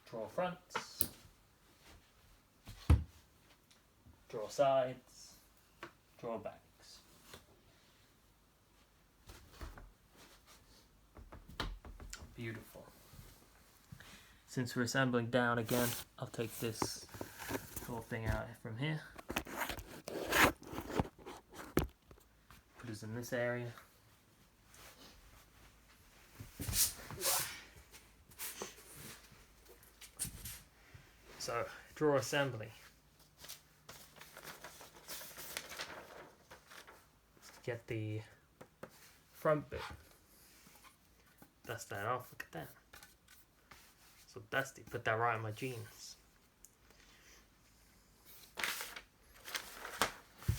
Draw fronts. Draw sides. Draw backs. Beautiful. Since we're assembling down again, I'll take this whole thing out from here. Put us in this area. So, drawer assembly. Get the front bit. Dust that off, look at that. So dusty, put that right on my jeans.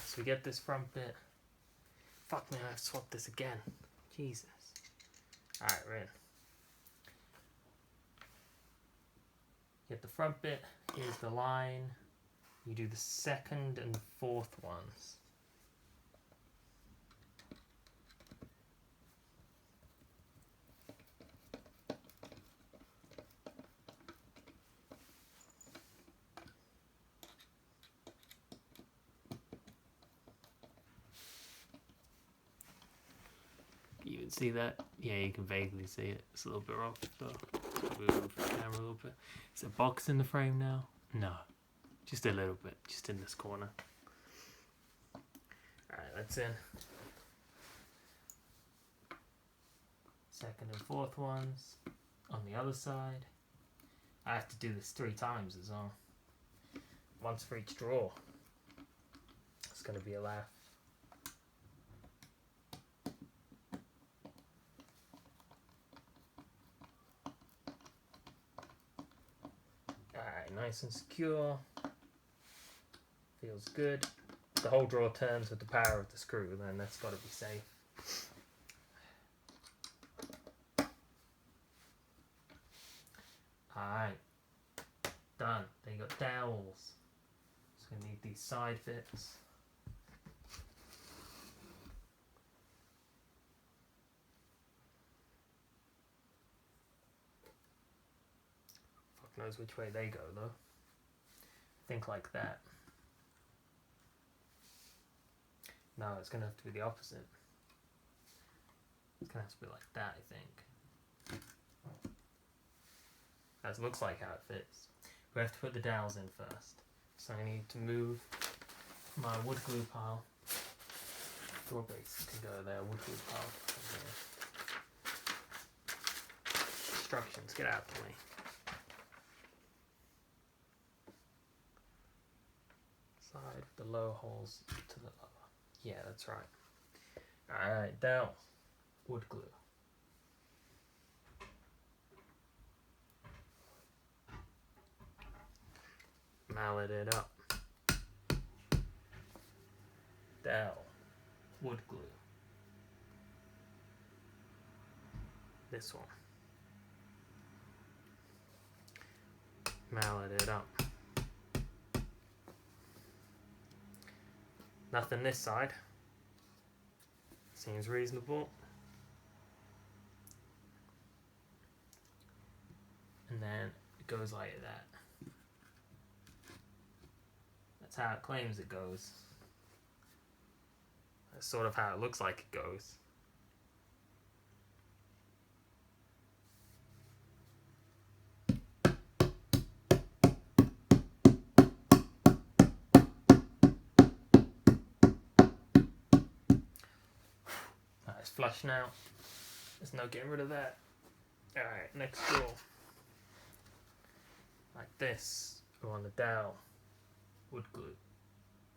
So we get this front bit. Fuck man, I have to swap this again. Jesus. Alright, we're in. Get the front bit, here's the line. You do the second and fourth ones. You can see that? Yeah, you can vaguely see it. It's a little bit rough though. Move the camera a little bit. Is a box in the frame now? No. Just a little bit. Just in this corner. Alright, that's in. Second and fourth ones. On the other side. I have to do this 3 times as well. Once for each drawer. It's going to be a laugh. Alright, nice and secure. Feels good. The whole drawer turns with the power of the screw, then that's got to be safe. Alright, done. Then you got dowels. Just going to need these side bits. Fuck knows which way they go though. Think like that. No, it's going to have to be the opposite. It's going to have to be like that, I think. That looks like how it fits. We have to put the dowels in first. So I need to move my wood glue pile. Drawer base can go there, wood glue pile. Instructions, get out to me. Side with the low holes to the lower. Yeah, that's right. Alright, down. Wood glue. Mallet it up. Dowel. Wood glue. This one. Mallet it up. Nothing this side. Seems reasonable. And then it goes like that. That's how it claims it goes. That's sort of how it looks like it goes. It's flush now. There's no getting rid of that. Alright, next drawer. Like this. Or on the dowel. Wood glue.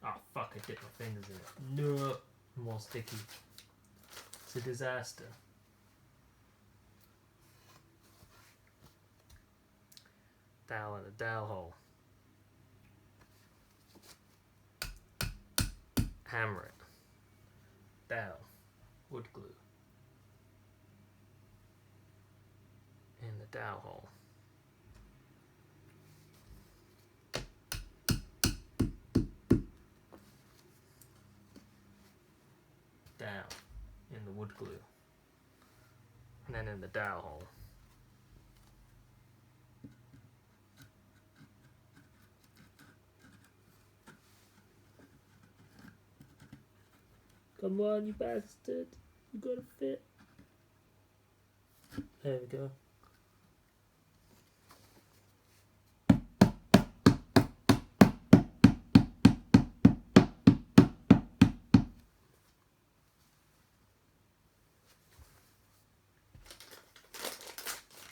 Oh fuck, I dipped my fingers in it. No! More sticky. It's a disaster. Dowel in the dowel hole. Hammer it. Dowel. Wood glue. In the dowel hole. Down in the wood glue. And then in the dowel hole. Come on, you bastard. You gotta fit. There we go.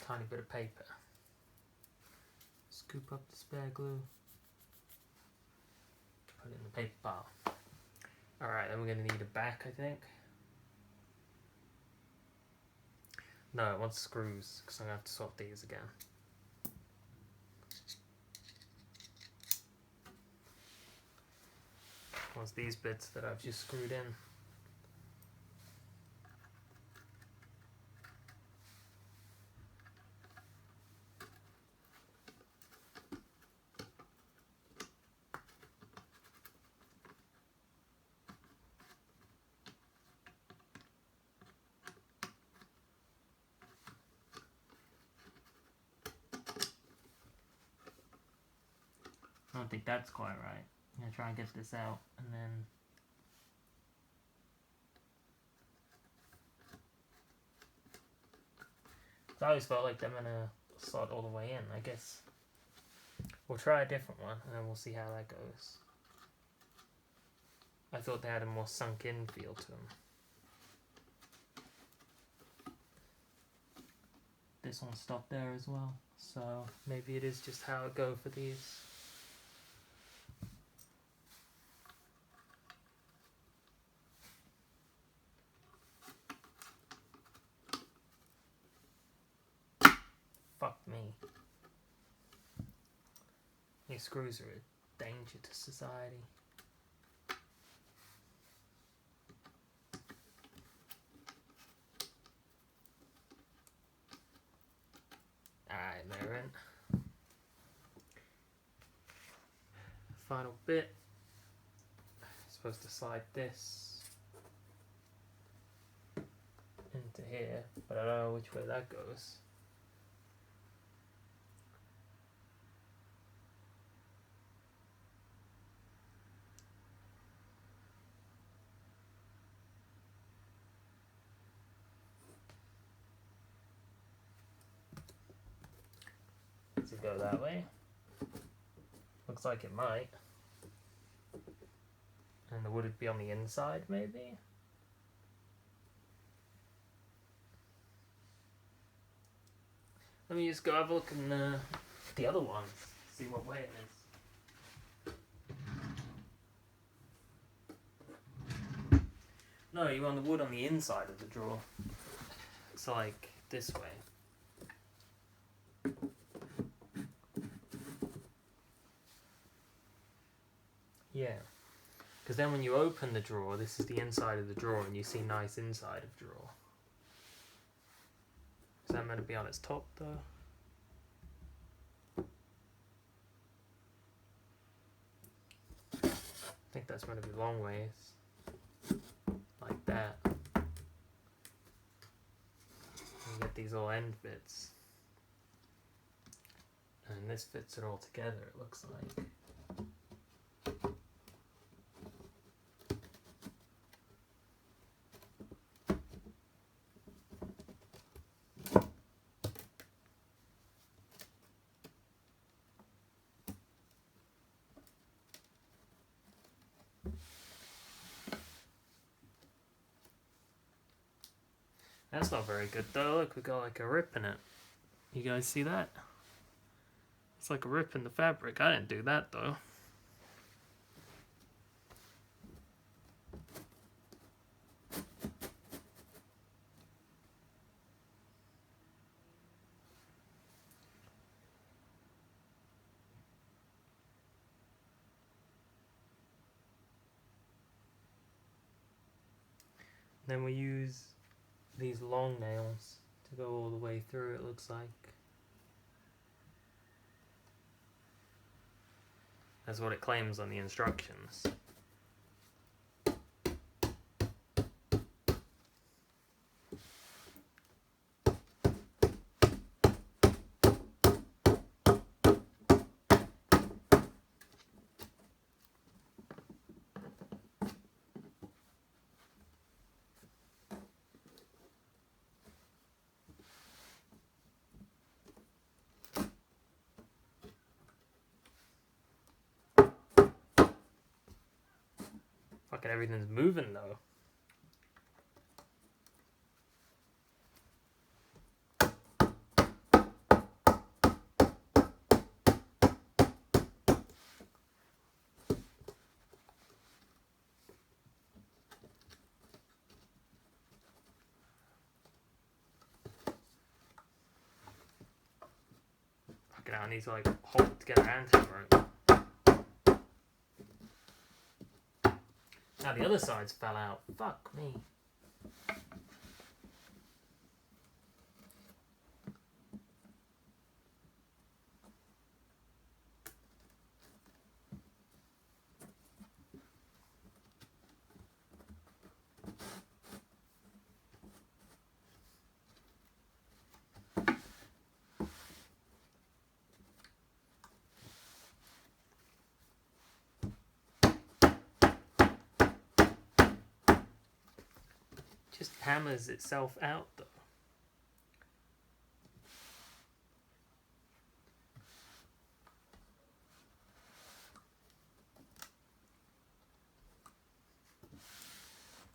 Tiny bit of paper. Scoop up the spare glue. Put it in the paper pile. Alright, then we're going to need a back, I think. No, it wants screws, because I'm going to have to swap these again. It wants these bits that I've just screwed in. I don't think that's quite right. I'm going to try and get this out and then... I always felt like they're going to slot all the way in. I guess we'll try a different one and then we'll see how that goes. I thought they had a more sunk in feel to them. This one stopped there as well, so maybe it is just how it go for these. Fuck me. These screws are a danger to society. Alright, they're in. Final bit. Supposed to slide this into here, but I don't know which way that goes. Does it go that way? Looks like it might. And would it be on the inside, maybe? Let me just go have a look in the other one, see what way it is. No, you want the wood on the inside of the drawer. It's like this way. Yeah. Because then when you open the drawer, this is the inside of the drawer and you see nice inside of drawer. Is that meant to be on its top though? I think that's meant to be long ways. Like that. And you get these little end bits. And this fits it all together, it looks like. That's not very good though. Look, we got like a rip in it. You guys see that? It's like a rip in the fabric. I didn't do that though. Then we use these long nails to go all the way through, it looks like. That's what it claims on the instructions. Fucking everything's moving though. Fucking hell, I need to like hold it together and hammer it. Now the other sides fell out. Fuck me. Just hammers itself out though.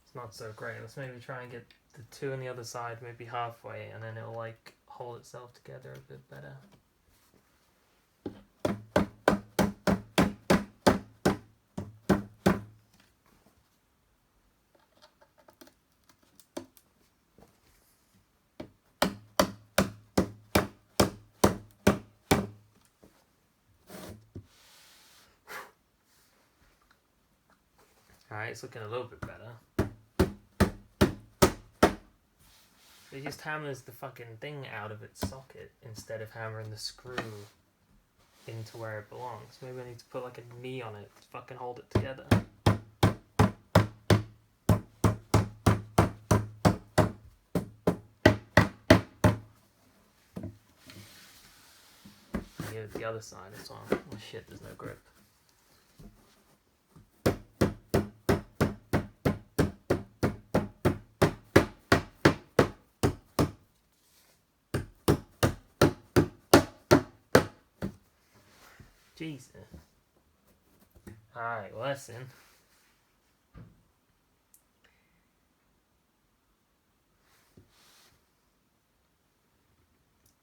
It's not so great. Let's maybe try and get the two on the other side maybe halfway, and then it'll like hold itself together a bit better. Alright, it's looking a little bit better. It just hammers the fucking thing out of its socket instead of hammering the screw into where it belongs. Maybe I need to put like a knee on it to fucking hold it together. Give it the other side as well. Oh shit, there's no grip. Jesus. Alright, well that's in.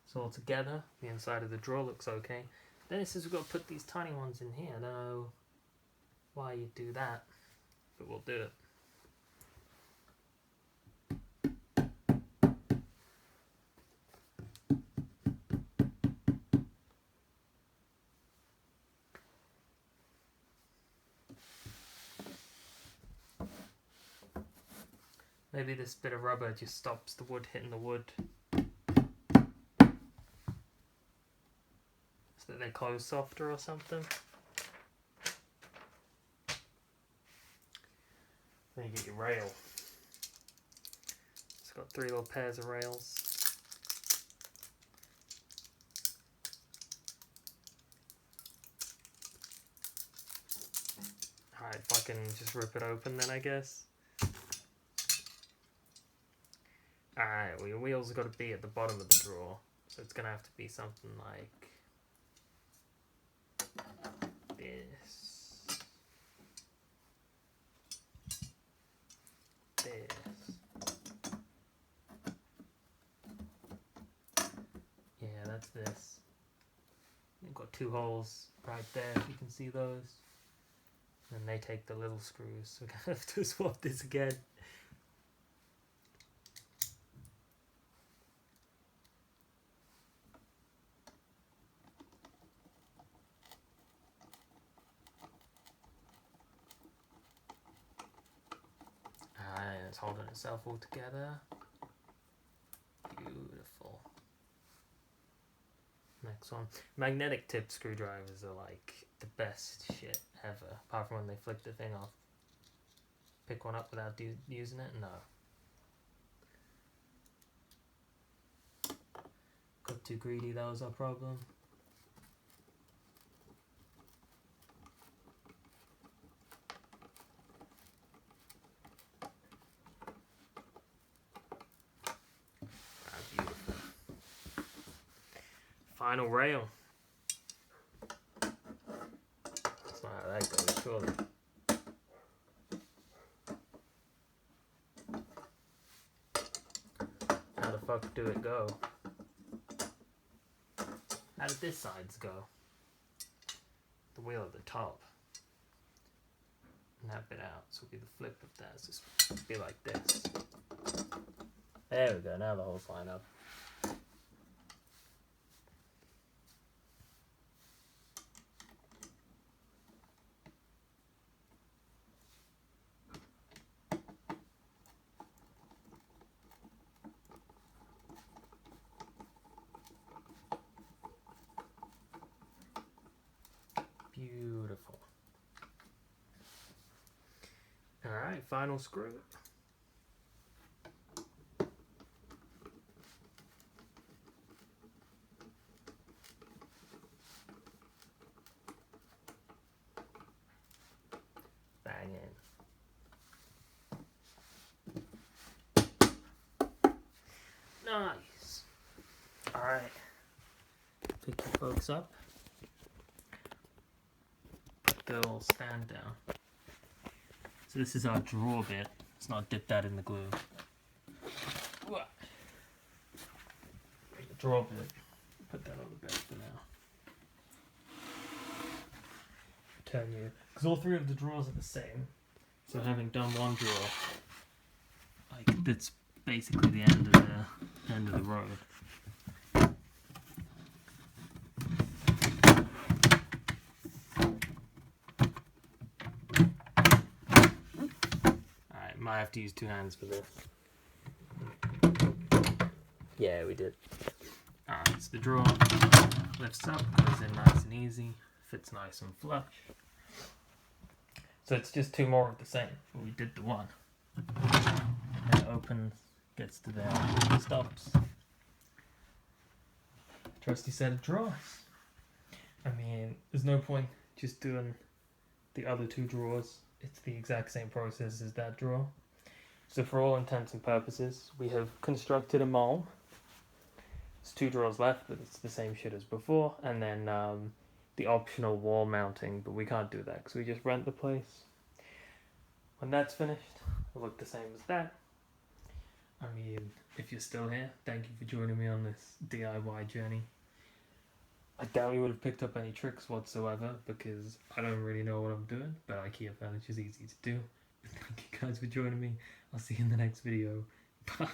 It's all together. The inside of the drawer looks okay. Then it says we've got to put these tiny ones in here. I don't know why you do that, but we'll do it. Maybe this bit of rubber just stops the wood hitting the wood, so that they close softer or something. Then you get your rail. It's got 3 little pairs of rails. Alright, fucking just rip it open then, I guess. Alright, well your wheels have got to be at the bottom of the drawer, so it's going to have to be something like this. This. that's this. You've got 2 holes right there, if you can see those. And they take the little screws, so we're gonna have to swap this again. And it's holding itself all together. Beautiful. Next one. Magnetic tip screwdrivers are like the best shit ever, apart from when they flick the thing off. Pick one up without using it? No. Got too greedy, that was our problem. Beautiful. Final rail. That's not how that goes, surely. How the fuck do it go? How did this sides go? The wheel at the top. And that bit out, so it'll be the flip of that. So it'll be like this. There we go, now the holes line up. Beautiful. Alright, final screw. Bang in. Nice. Alright. Pick your folks up. Put the little stand down. So this is our drawer bit. Let's not dip that in the glue. The drawer bit. Put that on the bed for now. Turn you, because all 3 of the drawers are the same. So having done one drawer, like that's basically the end of the road. Might have to use 2 hands for this. Yeah, we did. Alright, so the drawer lifts up, goes in nice and easy, fits nice and flush. So it's just 2 more of the same, but we did the one. And it opens, gets to there, stops. Trusty set of drawers. I mean, there's no point just doing the other 2 drawers. It's the exact same process as that drawer. So for all intents and purposes, we have constructed a Malm. There's 2 drawers left, but it's the same shit as before. And then the optional wall mounting, but we can't do that because we just rent the place. When that's finished, it'll look the same as that. I mean, if you're still here, thank you for joining me on this DIY journey. I doubt you would have picked up any tricks whatsoever because I don't really know what I'm doing, but Ikea furniture is easy to do. Thank you guys for joining me. I'll see you in the next video. Bye.